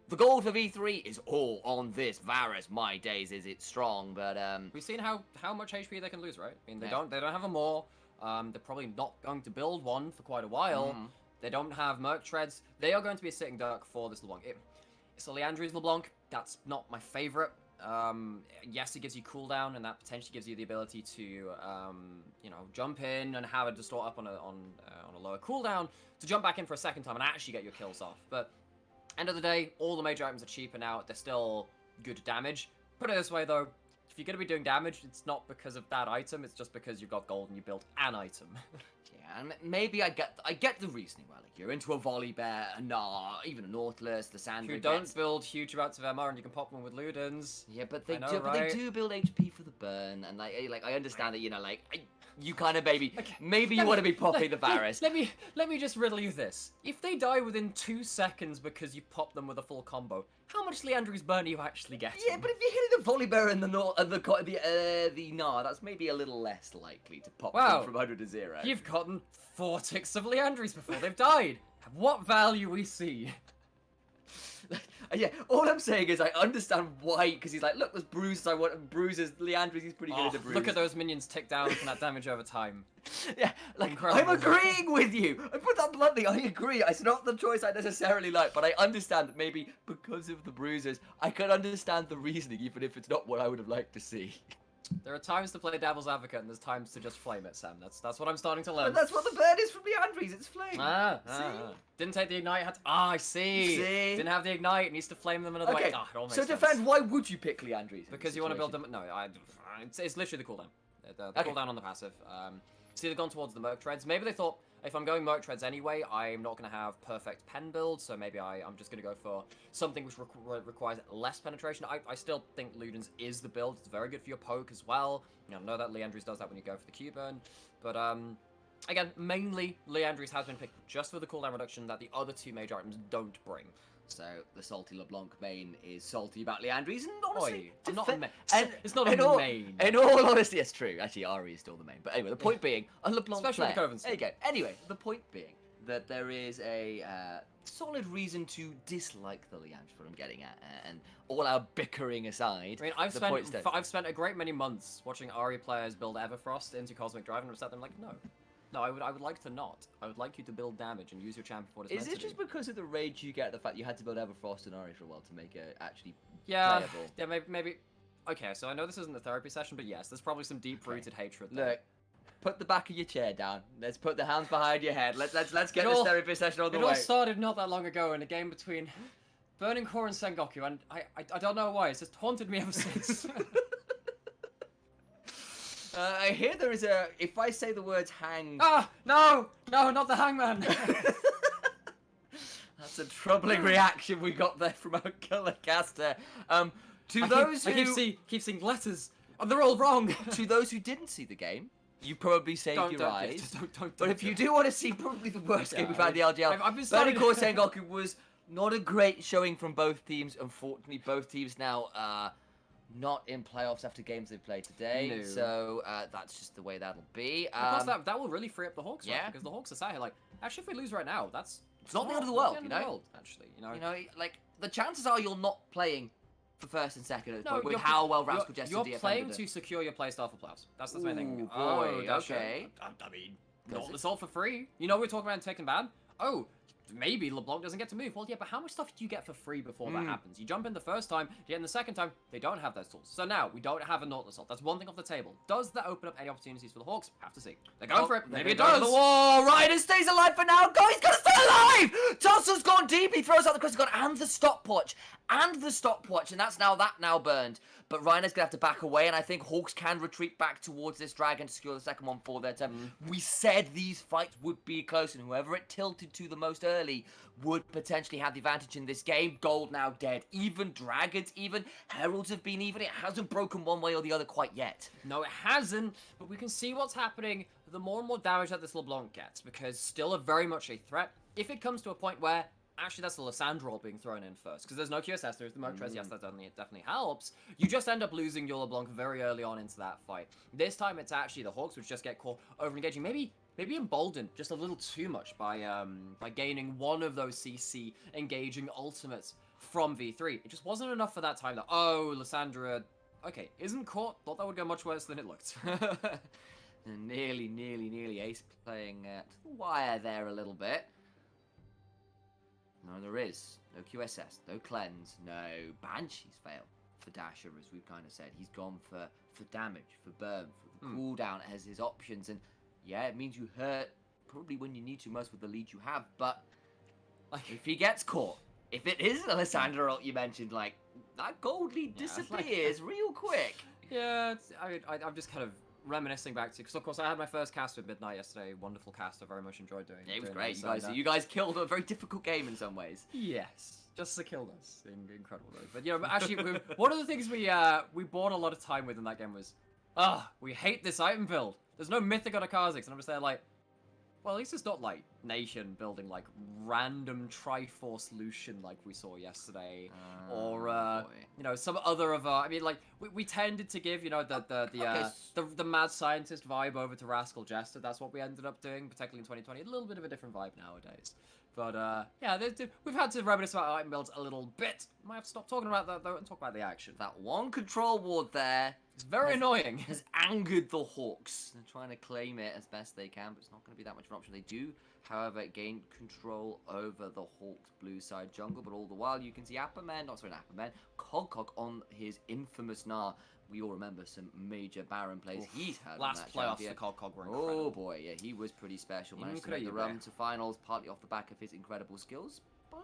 The gold for V3 is all on this Varus. My days, is it strong? But we've seen how much HP they can lose, right? I mean, they don't have a Maw. They're probably not going to build one for quite a while. They don't have Merc Treads. They are going to be a sitting duck for this LeBlanc. It's a Leandri's LeBlanc. That's not my favorite. Yes, it gives you cooldown, and that potentially gives you the ability to, you know, jump in and have a distort up on a lower cooldown to jump back in for a second time and actually get your kills off. But end of the day, all the major items are cheaper now. They're still good damage. Put it this way, though. If you're going to be doing damage, it's not because of that item. It's just because you've got gold and you built an item. Yeah, and maybe I get the reasoning. Well, like, you're into a volley bear, even a Nautilus, the Sand. You don't build huge amounts of MR and you can pop them with Ludens. Yeah, but they do build HP for the burn, and like I understand that, you know, like you kind of maybe you want to be popping the Varus. Let me just riddle you this. If they die within 2 seconds because you pop them with a full combo, how much Leandri's burn are you actually getting? Yeah, but if you're hitting the volley bear and the Gnar, that's maybe a little less likely to pop them from 100 to 0. You've gotten 4 ticks of Leandri's before they've died. What value we see? Yeah, all I'm saying is I understand why, because he's like, look, there's bruises. I want bruises. Leandris, he's pretty good at the bruises. Look at those minions tick down from that damage over time. Yeah, like, Incredible. I'm agreeing with you. I put that bluntly, I agree. It's not the choice I necessarily like, but I understand that maybe because of the bruises, I can understand the reasoning, even if it's not what I would have liked to see. There are times to play devil's advocate, and there's times to just flame it, Sam. That's what I'm starting to learn. But that's what the bird is from Leandris, it's flame. Didn't take the ignite. I see. Didn't have the ignite. Needs to flame them another way. Okay, It all makes so sense. defend, why would you pick Leandris? Because you want to build them. No, it's literally the cooldown. The cooldown on the passive. See, they've gone towards the Merc Treads. Maybe they thought, if I'm going Merc Treads anyway, I'm not going to have perfect pen build, so maybe I'm just going to go for something which requires less penetration. I still think Ludens is the build. It's very good for your poke as well. You know that Leandris does that when you go for the Q-burn. But, again, mainly Leandris has been picked just for the cooldown reduction that the other two major items don't bring. So the salty LeBlanc main is salty about Leandris, and honestly, I'm not a main. And It's not a main. In all honesty, it's true. Actually, Ari is still the main. But anyway, the point being, a LeBlanc Especially player. the Covens. There you go. Anyway, the point being that there is a solid reason to dislike the Leandris, what I'm getting at, and all our bickering aside. I mean, I've spent a great many months watching Ari players build Everfrost into Cosmic Drive, and I've sat there like, no. No, I would like to not. I would like you to build damage and use your champion for what it's meant to do. Is it just because of the rage you get, the fact you had to build Everfrost and Ari for a while to make it actually playable? Yeah, Maybe. Okay, so I know this isn't a therapy session, but yes, there's probably some deep-rooted hatred there. Look, put the back of your chair down. Let's put the hands behind your head. Let's get this therapy session on the way. It all started not that long ago in a game between Burning Core and Sengoku, and I don't know why. It's just haunted me ever since. I hear there is a. If I say the words hang. Ah, no, not the hangman. That's a troubling reaction we got there from our color caster. To those who keep seeing letters, and they're all wrong. To those who didn't see the game, you probably saved your eyes. But if you do want to see probably the worst game we've had in the LJL, Burning Core Sengoku was not a great showing from both teams. Unfortunately, both teams now not in playoffs after games they've played today. No. So that's just the way that'll be. Of course, that will really free up the Hawks, right? Because the Hawks are sat here like, actually, if we lose right now, it's not the end of the world, actually, you know, like the chances are you're not playing for first and second at this point with you're- how well Rascal Jester You're DFM playing did to it. secure your playstyle for playoffs. That's the main thing. Ooh, boy, that's okay. I mean, not the salt for free. You know, we're talking about taking ban. Oh, maybe LeBlanc doesn't get to move. Well, yeah, but how much stuff do you get for free before that happens? You jump in the first time, you get in the second time, they don't have those tools. So now, we don't have a Nautilus Assault. That's one thing off the table. Does that open up any opportunities for the Hawks? Have to see. They're going for it. Maybe it does. The wall. Ryder stays alive for now. Go, he's gonna stay alive! Tussel's gone deep. He throws out the crystal gun and the stopwatch. And that's now burned. But Reiner's gonna have to back away, and I think Hawks can retreat back towards this dragon to secure the second one for their turn. We said these fights would be close, and whoever it tilted to the most early would potentially have the advantage in this game. Gold now dead. Even dragons, even heralds have been even. It hasn't broken one way or the other quite yet. No, it hasn't, but we can see what's happening the more and more damage that this LeBlanc gets, because still very much a threat. If it comes to a point where actually that's the Lissandra being thrown in first, because there's no QSS, there's the Mertrez, yes, that definitely helps. You just end up losing your LeBlanc very early on into that fight. This time it's actually the Hawks which just get caught over engaging, maybe emboldened just a little too much by gaining one of those CC engaging ultimates from V3. It just wasn't enough for that time that, oh, Lissandra, okay, isn't caught. Thought that would go much worse than it looked. Nearly ace playing to the wire there a little bit. No, there is. No QSS, no cleanse, no Banshees fail for Dasher, as we've kind of said. He's gone for damage, for burn, for the cooldown as his options. And yeah, it means you hurt probably when you need to most with the lead you have. But like, if he gets caught, if it is Alessandro ult you mentioned, like, that gold lead disappears real quick. Yeah, I'm just kind of reminiscing back to, because of course I had my first cast with Midnight yesterday. Wonderful cast. I very much enjoyed doing. Yeah, it was great. You guys killed a very difficult game in some ways. Yes, just to kill us. Incredible, really. But you know, actually, one of the things we bought a lot of time with in that game was, we hate this item build. There's no Mythic on a Kha'Zix, and I'm just there like, well, at least it's not like Nation building like random Triforce Lucian like we saw yesterday, or you know, some other of I mean, like we tended to give, you know, the mad scientist vibe over to Rascal Jester. That's what we ended up doing, particularly in 2020. A little bit of a different vibe nowadays. But yeah, we've had to reminisce about item builds a little bit. Might have to stop talking about that though and talk about the action. That one control ward there It's very annoying. has angered the Hawks. They're trying to claim it as best they can, but it's not going to be that much of an option. They do, however, gain control over the Hawks' blue side jungle, but all the while you can see Cog on his infamous Gnar. We all remember some major Baron plays he's had. Last in that playoffs champion. for Cog were incredible. Oh boy, yeah, he was pretty special. Managed to make the run to finals, partly off the back of his incredible skills.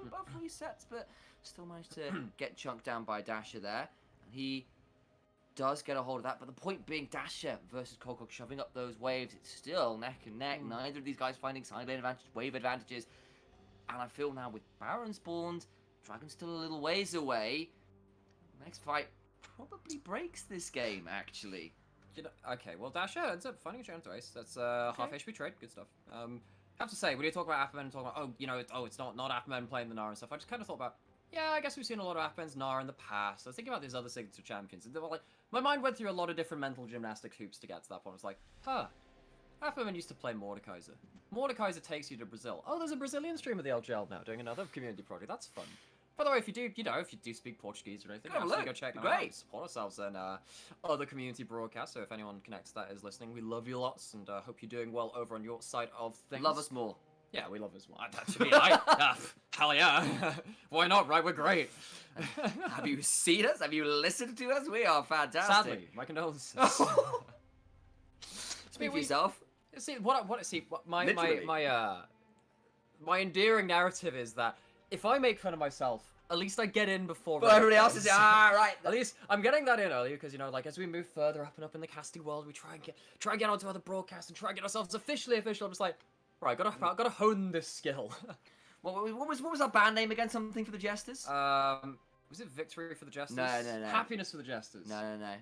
About 3 sets, but still managed to get chunked down by Dasher there. And he does get a hold of that, but the point being Dasher versus Cog shoving up those waves. It's still neck and neck. Neither of these guys finding side lane advantage, wave advantages. And I feel now with Baron spawned, Dragon's still a little ways away. Next fight probably breaks this game, actually. Okay, well, Dasher ends up finding a chance to ace. That's half HP trade. Good stuff. I have to say, when you talk about Aftermen and talk about, it's not Aftermen playing the Gnar and stuff, I just kind of thought about, yeah, I guess we've seen a lot of Aftermen's Gnar in the past. I was thinking about these other signature champions, and they were like, my mind went through a lot of different mental gymnastics hoops to get to that point. I was like, Aftermen used to play Mordekaiser. Mordekaiser takes you to Brazil. Oh, there's a Brazilian stream of the LJL now doing another community project. That's fun. By the way, if you do speak Portuguese or anything, go check them out. Support ourselves and other community broadcasts. So if anyone connects that is listening, we love you lots and hope you're doing well over on your side of things. Love us more. Yeah, we love us more. Hell yeah. Why not, right? We're great. Have you seen us? Have you listened to us? We are fantastic. Sadly, my condolences. Speak for yourself. My endearing narrative is that if I make fun of myself, at least I get in before everybody else is right. At least I'm getting that in earlier because as we move further up and up in the casting world, we try and get onto other broadcasts and try and get ourselves official. I'm just like, right, gotta hone this skill. What was our band name again? Something for the Jesters? Was it Victory for the Jesters? No. Happiness for the Jesters. No.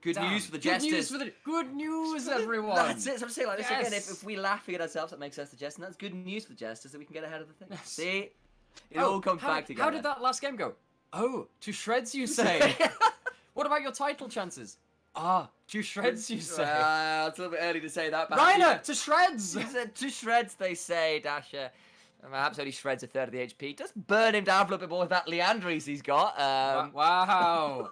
Good news for the Jesters. Good news, everyone. That's it. So I'm saying like this again. If we laughing at ourselves, that makes us the Jester. And that's good news for the Jesters that we can get ahead of the thing. Yes. See, it all comes back together. How did that last game go? Oh, to shreds, you say. What about your title chances? To shreds, you say. It's a little bit early to say that. Reiner, to shreds. He said to shreds, they say, Dasher. Perhaps only shreds a third of the HP. Just burn him down for a little bit more with that Leandries he's got. Wow,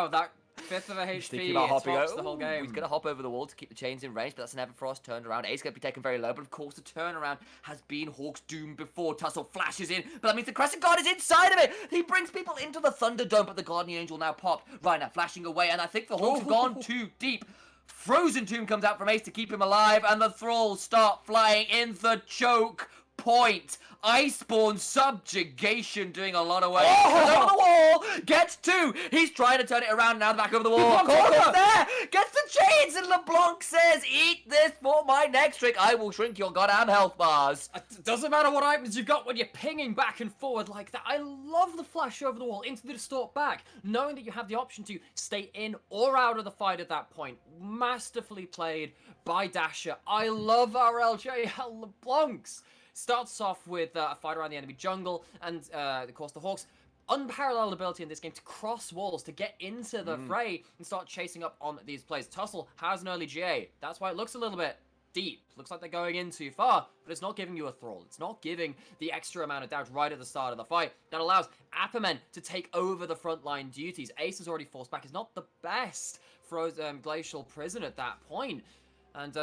that fifth of a HP tops the whole game. He's going to hop over the wall to keep the chains in range, but that's an Everfrost turned around. A's going to be taken very low, but of course the turnaround has been Hawk's doom before. Tussle flashes in, but that means the Crescent Guard is inside of it. He brings people into the Thunderdome, but the Guardian Angel now popped. Reiner flashing away, and I think the Hawks have gone too deep. Frozen Tomb comes out from Ace to keep him alive, and the Thralls start flying in the choke point. Iceborne subjugation doing a lot of work. Over the wall, gets 2. He's trying to turn it around now, back over the wall. Corner's there, gets the chains, and LeBlanc says, "Eat this for my next trick. I will shrink your goddamn health bars." It doesn't matter what items you got when you're pinging back and forward like that. I love the flash over the wall into the distort back, knowing that you have the option to stay in or out of the fight at that point. Masterfully played by Dasher. I love our LJL LeBlancs. Starts off with a fight around the enemy jungle, and of course the Hawks, unparalleled ability in this game to cross walls, to get into the fray and start chasing up on these plays. Tussle has an early GA. That's why it looks a little bit deep. Looks like they're going in too far, but it's not giving you a thrall. It's not giving the extra amount of damage right at the start of the fight that allows Appermen to take over the frontline duties. Ace is already forced back. Is not the best glacial prison at that point. And,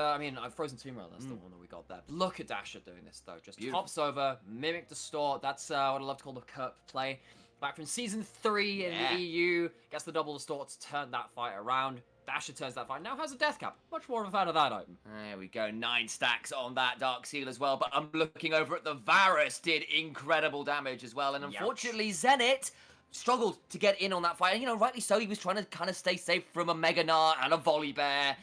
Frozen Tomb Rail, that's the one that we got there. Look at Dasher doing this, though. Just hops over, mimic distort. That's what I love to call the Kerp play. Back from Season 3 in the EU. Gets the double distort to turn that fight around. Dasher turns that fight. Now has a death cap. Much more of a fan of that item. There we go. 9 stacks on that Dark Seal as well. But I'm looking over at the Varus. Did incredible damage as well. And unfortunately, Zenit struggled to get in on that fight. And, rightly so. He was trying to kind of stay safe from a Mega Gnar and a Volley Bear.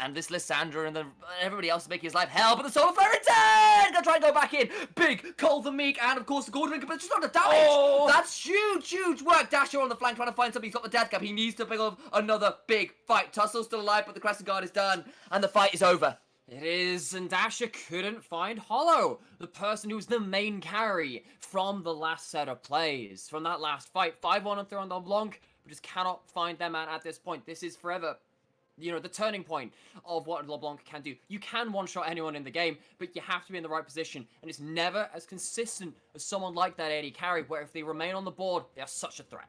And this Lysandra and everybody else is making his life hell, but the Solar Flare return! Gonna try and go back in. Big, Cole the Meek, and of course the Gordon, but it's just not the damage. That's huge work. Dasher on the flank trying to find somebody. He's got the death cap. He needs to pick up another big fight. Tussle's still alive, but the Crescent Guard is done, and the fight is over. It is, and Dasher couldn't find Hollow, the person who was the main carry from the last set of plays, from that last fight. 5-1 on Throne on Blanc, but just cannot find their man at this point. This is forever the turning point of what LeBlanc can do. You can one-shot anyone in the game, but you have to be in the right position, and it's never as consistent as someone like that AD carry, where if they remain on the board, they are such a threat.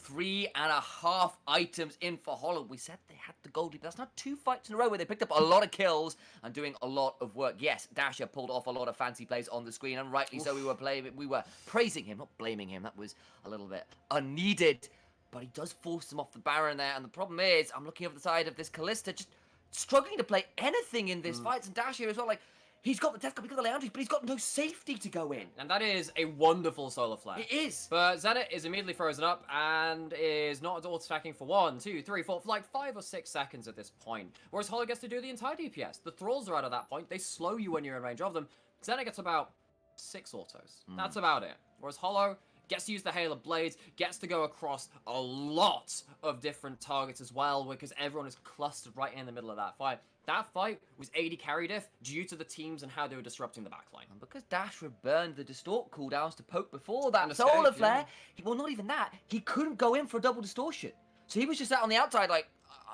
3.5 items in for Hollow. We said they had the gold lead, but that's not 2 fights in a row where they picked up a lot of kills and doing a lot of work. Yes, Dasher pulled off a lot of fancy plays on the screen, and rightly so. We were praising him, not blaming him. That was a little bit unneeded, but he does force them off the Baron there, and the problem is, I'm looking over the side of this Kalista, just struggling to play anything in this fight, and Dasher as well, like, he's got the death card, he's got the Leandri, but he's got no safety to go in. And that is a wonderful solar flare. It is. But Zenit is immediately frozen up and is not auto-attacking for 1, 2, 3, 4, for like 5 or 6 seconds at this point. Whereas Hollow gets to do the entire DPS. The Thralls are out at that point. They slow you when you're in range of them. Zenit gets about 6 autos. That's about it. Whereas Hollow gets to use the Hail of Blades, gets to go across a lot of different targets as well, because everyone is clustered right in the middle of that fight. That fight was AD carry diff due to the teams and how they were disrupting the backline. And because Dasher burned the Distort cooldowns to poke before that solar flare, well, not even that, he couldn't go in for a double distortion. So he was just out on the outside like,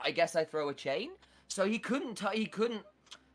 I guess I throw a chain. So he couldn't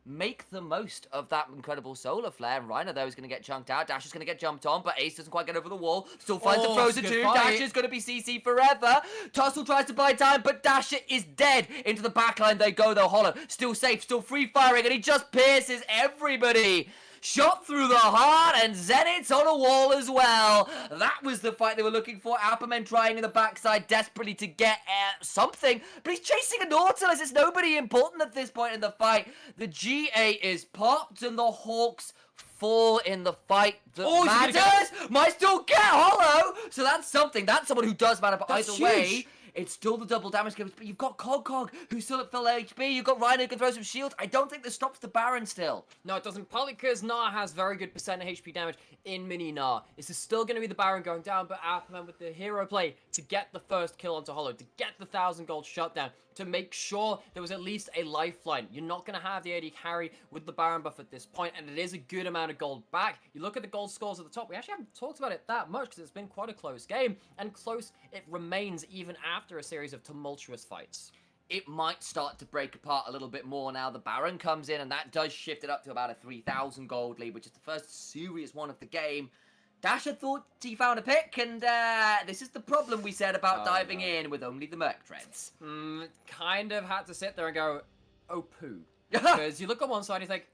make the most of that incredible solar flare. And Reiner, though, is going to get chunked out. Dash is going to get jumped on, but Ace doesn't quite get over the wall. Still finds the Frozen 2. Dash is going to be CC forever. Tussle tries to buy time, but Dasher is dead. Into the backline they go, though. Hollow still safe, still free firing, and he just pierces everybody. Shot through the heart, and Zenit's on a wall as well. That was the fight they were looking for. Alpamen trying in the backside desperately to get something, but he's chasing a Nautilus. It's nobody important at this point in the fight. The GA is popped, and the Hawks fall in the fight that matters. Might still get Hollow, so that's something. That's someone who does matter, but that's either huge. way, it's still the double damage kills, but you've got Cog, who's still at full HP. You've got Reiner who can throw some shields. I don't think this stops the Baron still. No, it doesn't. Partly because Gnar has very good percent of HP damage in mini Gnar. This is still going to be the Baron going down, but Alpamen with the hero play to get the first kill onto Hollow, to get the 1,000 gold shutdown, to make sure there was at least a lifeline. You're not going to have the AD carry with the Baron buff at this point, and it is a good amount of gold back. You look at the gold scores at the top. We actually haven't talked about it that much because it's been quite a close game, and close it remains even after a series of tumultuous fights. It might start to break apart a little bit more now. The Baron comes in, and that does shift it up to about a 3,000 gold lead, which is the first serious one of the game. Dasher thought he found a pick, and this is the problem we said about diving in with only the Merc Treads. Kind of had to sit there and go, oh poo. Because you look on one side and you think,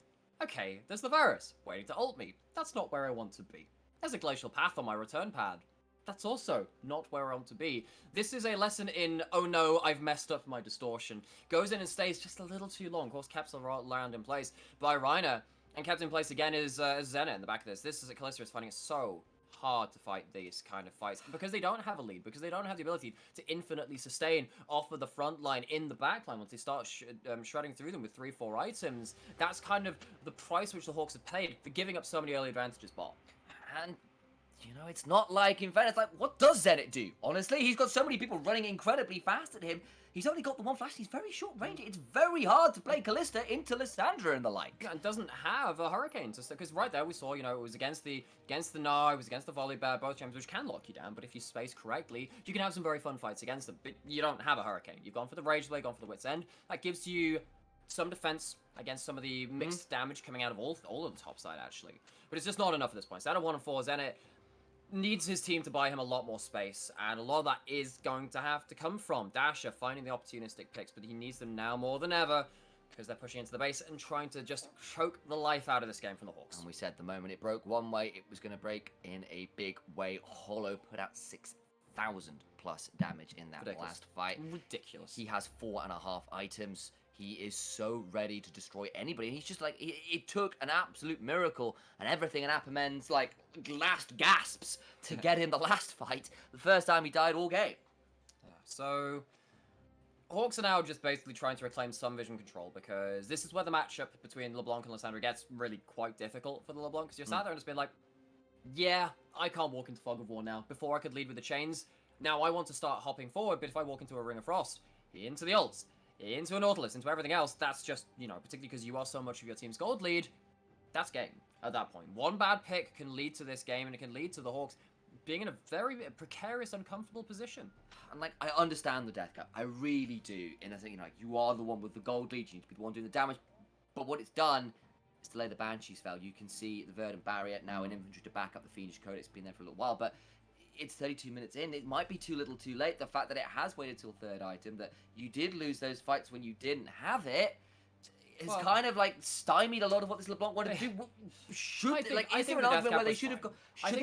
okay, there's the Varus waiting to ult me. That's not where I want to be. There's a Glacial Path on my return pad. That's also not where I want to be. This is a lesson in, oh no, I've messed up my distortion. Goes in and stays just a little too long. Of course, kept around in place by Reiner. And kept in place again is Zenit in the back of this. This is Kalista is finding it so hard to fight these kind of fights because they don't have a lead, because they don't have the ability to infinitely sustain off of the front line in the back line once they start shredding through them with 3-4 items. That's kind of the price which the Hawks have paid for giving up so many early advantages bot. And you know, it's not like in fairness, like, what does Zenit do? Honestly, he's got so many people running incredibly fast at him. He's only got the one flash. He's very short range. It's very hard to play Kalista into Lysandra and the like. And doesn't have a Hurricane system, because right there we saw, you know, it was against the Gnar, it was against the Volley Bear, both champs, which can lock you down, but if you space correctly, you can have some very fun fights against them. But you don't have a Hurricane. You've gone for the Rage Blade, gone for the Wit's End. That gives you some defense against some of the mixed damage coming out of all of the top side, actually. But it's just not enough at this point. So out of 1 and 4, Zenit needs his team to buy him a lot more space, and a lot of that is going to have to come from Dasher finding the opportunistic picks, but he needs them now more than ever because they're pushing into the base and trying to just choke the life out of this game from the Hawks. And we said the moment it broke one way, it was going to break in a big way. Hollow put out 6,000 plus damage in that last fight. Ridiculous. He has 4.5 items. He is so ready to destroy anybody. He's just like, it took an absolute miracle and everything in Apamen's like last gasps to get in the last fight. The first time he died all game. Yeah, so Hawks are now just basically trying to reclaim some vision control, because this is where the matchup between LeBlanc and Lysandra gets really quite difficult for the LeBlanc, because you're sat there and just being like, yeah, I can't walk into Fog of War now. Before I could lead with the chains. Now I want to start hopping forward, but if I walk into a Ring of Frost, into the ults, into a Nautilus, into everything else, that's just, you know, particularly because you are so much of your team's gold lead, that's game at that point. One bad pick can lead to this game, and it can lead to the Hawks being in a very precarious, uncomfortable position. And like, I understand the death cap, I really do. And I think, like, you are the one with the gold lead, you need to be the one doing the damage. But what it's done is delay the Banshee's spell. You can see the Verdant Barrier now in inventory to back up the Fiendish Codex. It's been there for a little while, but it's 32 minutes in. It might be too little too late. The fact that it has waited till third item, that you did lose those fights when you didn't have it, is kind of like stymied a lot of what this LeBlanc wanted to do. Is there an argument where they should have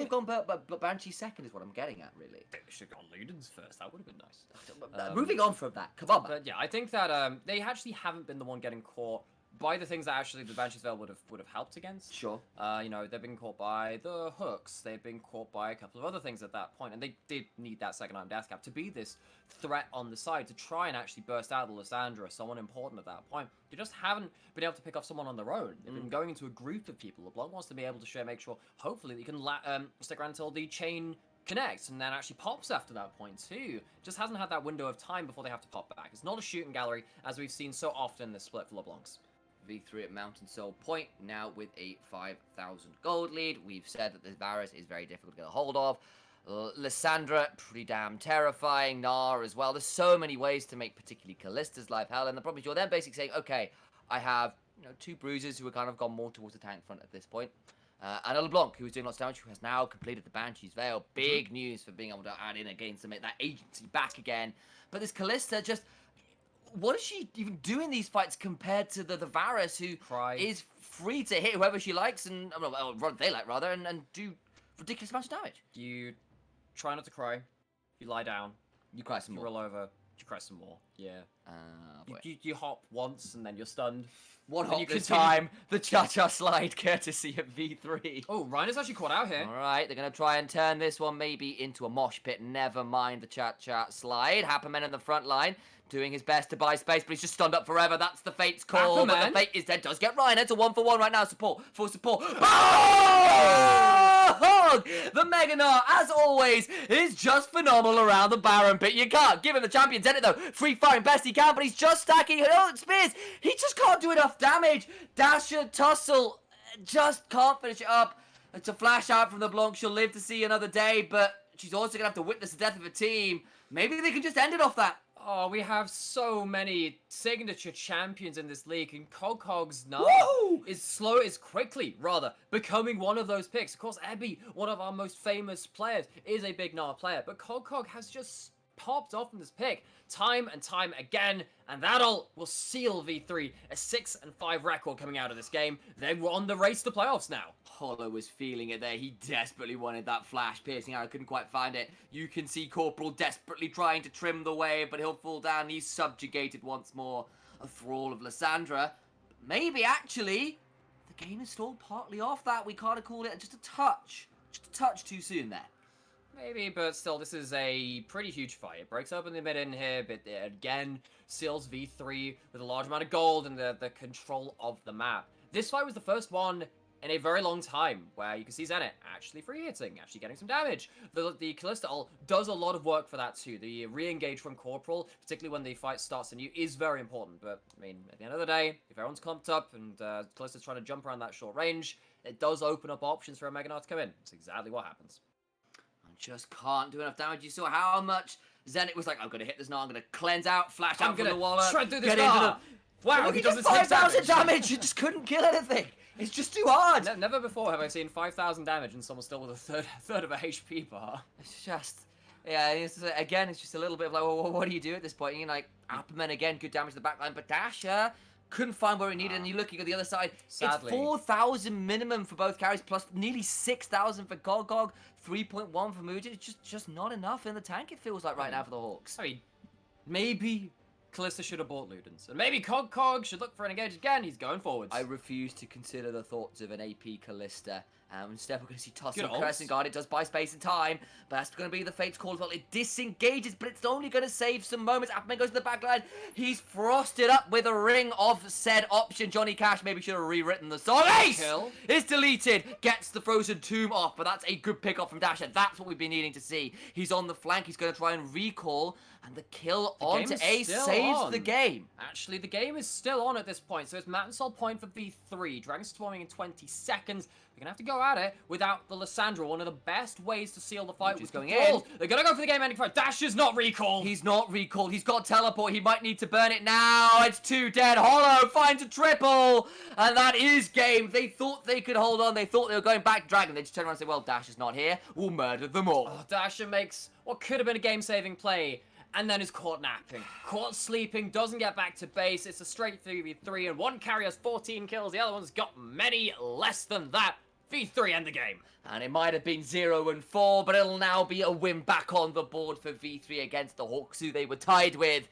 gone but Banshee second is what I'm getting at, really. They should have gone Ludens first. That would have been nice. Moving on from that, come on. But yeah, I think that they actually haven't been the one getting caught by the things that actually the Banshee's Veil would have helped against. Sure. You know, they've been caught by the hooks. They've been caught by a couple of other things at that point, and they did need that second item death cap to be this threat on the side to try and actually burst out the Lysandra, someone important at that point. They just haven't been able to pick off someone on their own. They've been going into a group of people. LeBlanc wants to be able to make sure, hopefully, that you can stick around until the chain connects and then actually pops after that point too. Just hasn't had that window of time before they have to pop back. It's not a shooting gallery as we've seen so often in this split for LeBlancs. V3 at Mountain Soul Point, now with a 5,000 gold lead. We've said that this Varus is very difficult to get a hold of. Lysandra, pretty damn terrifying. Gnar as well. There's so many ways to make particularly Callista's life hell, and the problem is you're then basically saying, okay, I have 2 bruisers who have kind of gone more towards the tank front at this point. And a LeBlanc, who is doing lots of damage, who has now completed the Banshee's Veil. Big news for being able to add in again to make that agency back again. But this Callista just... What is she even doing these fights compared to the Varus, who is free to hit whoever she likes and what they like rather, and do ridiculous amounts of damage? You try not to cry. You lie down. You cry some more. You roll over. You cry some more. Yeah. Boy. You hop once and then you're stunned. One hop this time. The cha-cha slide, courtesy of V3. Oh, Reiner's actually caught out here. All right, they're going to try and turn this one maybe into a mosh pit. Never mind the cha-cha slide. Happerman in the front line, doing his best to buy space, but he's just stunned up forever. That's the Fate's call. But the Fate is dead. Does get Reiner. It's a 1-for-1 right now. Support. Full support. Oh! The Meganar, as always, is just phenomenal around the Baron pit. You can't give him the champion Zenit, though. Free firing best he can, but he's just stacking spears. He just can't do enough damage. Dasher, Tussle, just can't finish it up. It's a flash out from the Blanc. She'll live to see another day, but she's also going to have to witness the death of a team. Maybe they can just end it off that. Oh, we have so many signature champions in this league, and Cog's now is quickly becoming one of those picks. Of course, Ebby, one of our most famous players, is a big Gnar player, but Cog has just popped off in this pick time and time again, and that all will seal V3 a 6-5 record coming out of this game. They were on the race to playoffs now. Hollow was feeling it there. He desperately wanted that flash piercing arrow. Couldn't quite find it. You can see Corporal desperately trying to trim the wave, but he'll fall down. He's subjugated once more. A thrall of Lysandra. Maybe, actually, the game is still partly off that. We can't have called it just a touch. Just a touch too soon there. Maybe, but still, this is a pretty huge fight. It breaks open the mid in here, but again, seals V3 with a large amount of gold and the control of the map. This fight was the first one in a very long time where you can see Zenit actually free hitting, actually getting some damage. The Callista ult does a lot of work for that too. The re-engage from Corporal, particularly when the fight starts anew, is very important. But, I mean, at the end of the day, if everyone's clumped up and Callista's trying to jump around that short range, it does open up options for a Meganar to come in. That's exactly what happens. Just can't do enough damage. You saw how much Zenit was like, I'm going to hit this now, I'm going to cleanse out, flash out from the wall. Shred through this Gnar. Wow, he does 5,000 damage. You just couldn't kill anything. It's just too hard. Never before have I seen 5,000 damage and someone still with a third of a HP bar. It's just, yeah, again, it's just a little bit of like, well, what do you do at this point? And you're like, Apperman again, good damage to the backline, but Dasher couldn't find where he needed, and you're looking at the other side. Sadly. It's 4,000 minimum for both carries, plus nearly 6,000 for Gog, 3.1 for Muji. It's just not enough in the tank, it feels like right now for the Hawks. I mean, maybe Callista should have bought Ludens, and maybe Cog should look for an engage again. He's going forwards. I refuse to consider the thoughts of an AP Callista. Instead, we're going to see Tussle Crescent Guard. It does buy space and time, but that's going to be the Fate's call as well. It disengages, but it's only going to save some moments. Apperman goes to the back line. He's frosted up with a ring of said option. Johnny Cash maybe should have rewritten the song. Ace is deleted. Gets the Frozen Tomb off, but that's a good pick off from Dasher. That's what we've been needing to see. He's on the flank. He's going to try and recall, and the kill onto Ace saves the game. Actually, the game is still on at this point, so it's Mountain Soul point for V3. Dragon Swarming in 20 seconds. You're gonna have to go at it without the Lissandra. One of the best ways to seal the fight Which was is going thralls. in. They're gonna go for the game-ending fight. Dash is not recalled. He's not recalled. He's got teleport. He might need to burn it now. It's 2 dead. Hollow finds a triple. And that is game. They thought they could hold on. They thought they were going back Dragon. They just turn around and say, well, Dash is not here. We'll murder them all. Oh, Dasher makes what could have been a game-saving play, and then is caught napping. Caught sleeping, doesn't get back to base. It's a straight 3v3, and one carrier has 14 kills. The other one's got many less than that. V3 end the game. And it might have been 0-4, but it'll now be a win back on the board for V3 against the Hawks, who they were tied with.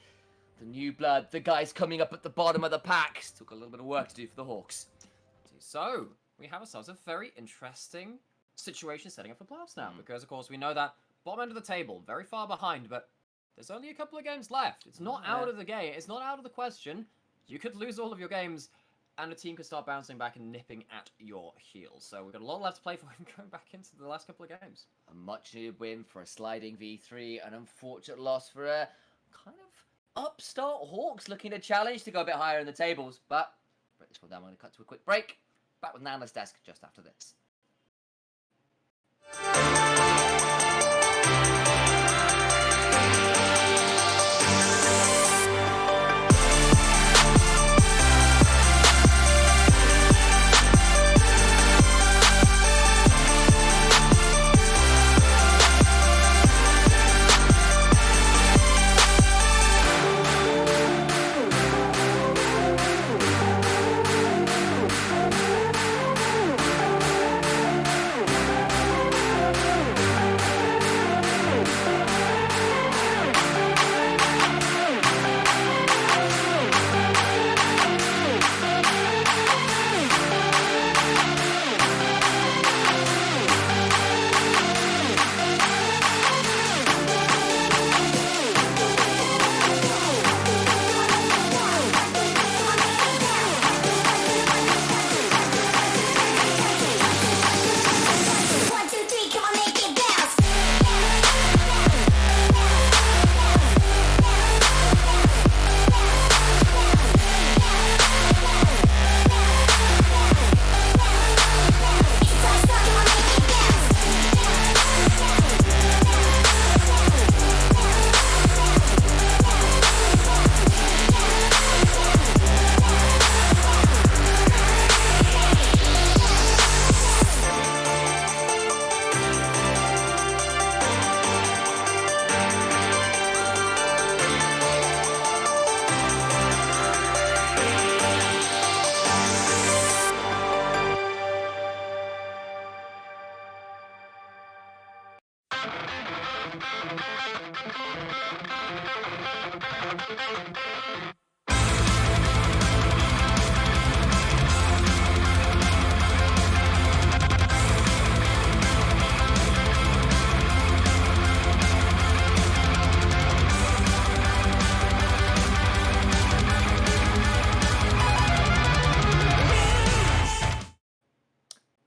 The new blood, the guys coming up at the bottom of the pack. Still got a little bit of work to do for the Hawks. So, we have ourselves a very interesting situation setting up for playoffs now, because, of course, we know that bottom end of the table, very far behind, but there's only a couple of games left. It's not out of the game. It's not out of the question. You could lose all of your games, and a team could start bouncing back and nipping at your heels. So we've got a lot left to play for and going back into the last couple of games. A much-needed win for a sliding V3, an unfortunate loss for a kind of upstart Hawks looking to challenge to go a bit higher in the tables. But, break this one down, I'm going to cut to a quick break. Back with Nana's desk just after this.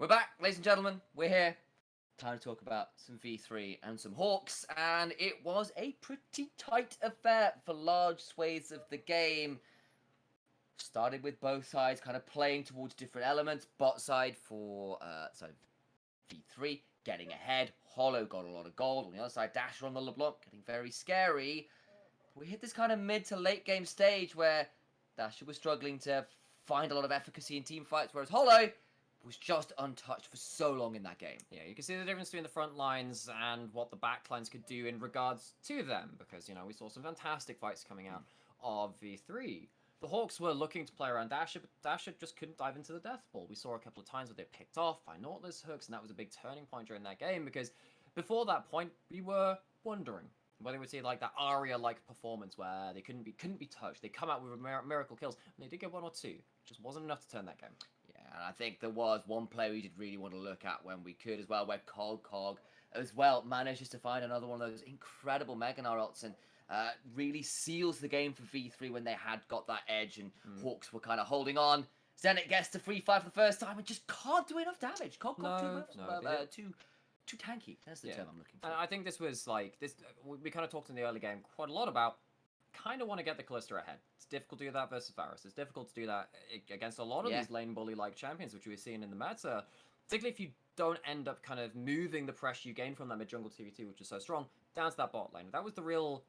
We're back, ladies and gentlemen. We're here. Time to talk about some V3 and some Hawks. And it was a pretty tight affair for large swathes of the game. Started with both sides kind of playing towards different elements. Bot side for V3 getting ahead. Hollow got a lot of gold. On the other side, Dasher on the LeBlanc getting very scary. We hit this kind of mid to late game stage where Dasher was struggling to find a lot of efficacy in team fights, whereas Hollow was just untouched for so long in that game. Yeah, you can see the difference between the front lines and what the back lines could do in regards to them, because, you know, we saw some fantastic fights coming out of V3. The Hawks were looking to play around Dasher, but Dasher just couldn't dive into the death ball. We saw a couple of times where they picked off by Nautilus hooks, and that was a big turning point during that game, because before that point, we were wondering whether we would see like that Arya-like performance where they couldn't be touched. They come out with miracle kills, and they did get 1 or 2. Just wasn't enough to turn that game. And I think there was one play we did really want to look at when we could as well, where Cog as well manages to find another one of those incredible Meganar ults and really seals the game for V3 when they had got that edge and Hawks were kind of holding on. Zenit gets to 3-5 for the first time and just can't do enough damage. Cog too tanky. That's the term I'm looking for. And I think this was like this. We kind of talked in the early game quite a lot about. Kind of want to get the Callista ahead. It's difficult to do that versus Varus. It's difficult to do that against a lot of these lane bully-like champions, which we've seen in the meta. particularly if you don't end up kind of moving the pressure you gain from that mid-jungle 2v2, which is so strong, down to that bot lane. That was the real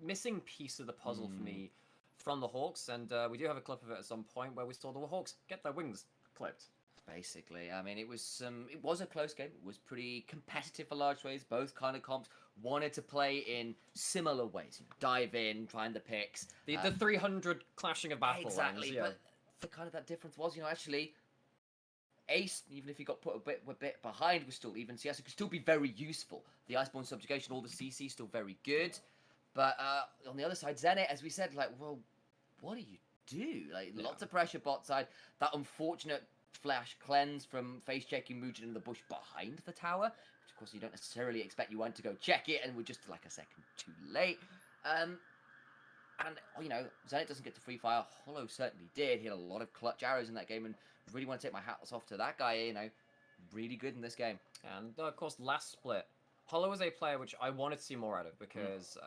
missing piece of the puzzle for me from the Hawks, and we do have a clip of it at some point where we saw the Hawks get their wings clipped. Basically, I mean, it was a close game. It was pretty competitive for large ways. Both kind of comps wanted to play in similar ways. Dive in, find the picks. The 300 clashing of battle exactly, lines, yeah. But the kind of that difference was, actually, Ace, even if he got put a bit behind, was still even CS. It could still be very useful. The Iceborne subjugation, all the CC, still very good. But on the other side, Zenit, as we said, well, what do you do? Lots of pressure bot side. That unfortunate flash cleanse from face checking Mugen in the bush behind the tower, which of course you don't necessarily expect. You want to go check it, and we're just like a second too late. And Zenit doesn't get to free fire. Hollow certainly did. He had a lot of clutch arrows in that game, and really want to take my hats off to that guy. Really good in this game. And of course, last split, Hollow was a player which I wanted to see more out of because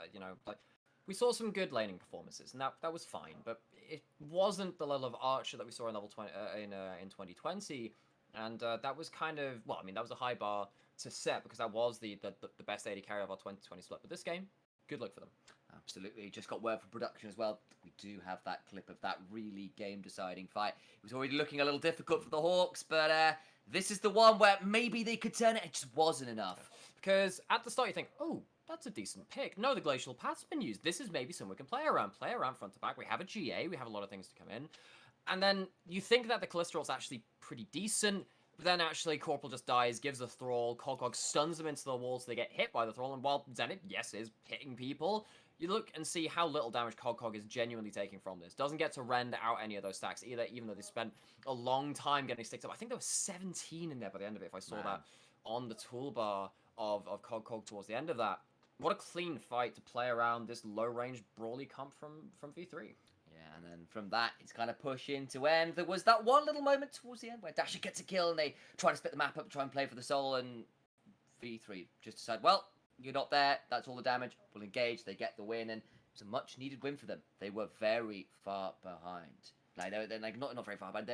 we saw some good laning performances, and that was fine, but it wasn't the level of Archer that we saw in level 20 in 2020, and that was kind of that was a high bar to set because that was the best AD carry of our 2020 split. But this game, good luck for them. Absolutely. Just got word from production as well. We do have that clip of that really game-deciding fight. It was already looking a little difficult for the Hawks, but this is the one where maybe they could turn it. It just wasn't enough. Because at the start you think, oh, that's a decent pick. No, the Glacial Path's been used. This is maybe something we can play around front to back. We have a GA. We have a lot of things to come in. And then you think that the Callisterol's actually pretty decent, but then actually Corporal just dies, gives a Thrall, Cogcog stuns them into the wall so they get hit by the Thrall, and while Zenit, yes, is hitting people, you look and see how little damage Cogcog is genuinely taking from this. Doesn't get to rend out any of those stacks either, even though they spent a long time getting sticked up. I think there was 17 in there by the end of it, if I saw that on the toolbar of Cogcog towards the end of that. What a clean fight to play around this low-range brawly comp from V3. Yeah, and then from that, it's kind of push into end. There was that one little moment towards the end where Dasher gets a kill and they try to split the map up, try and play for the soul, and V3 just decide, well, you're not there, that's all the damage, we'll engage, they get the win, and it was a much-needed win for them. They were very far behind. They're not very far behind,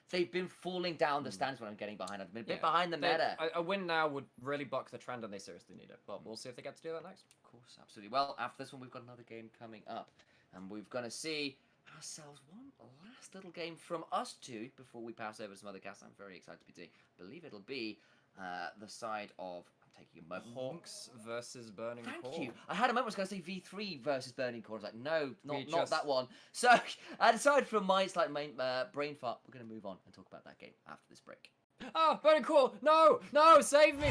they've been falling down the stands when I'm getting behind. I've been a bit behind the meta. A win now would really buck the trend, and they seriously need it. But we'll see if they get to do that next. Of course, absolutely. Well, after this one, we've got another game coming up, and we're going to see ourselves one last little game from us two before we pass over to some other casts. I'm very excited to be believe it'll be the side of... taking a moment. Hawks versus Burning Core. Thank you. I had a moment I was going to say V3 versus Burning Core. I was like, no, not that one. So, aside from my slight brain fart, we're going to move on and talk about that game after this break. Oh, Burning Core! No! No! Save me!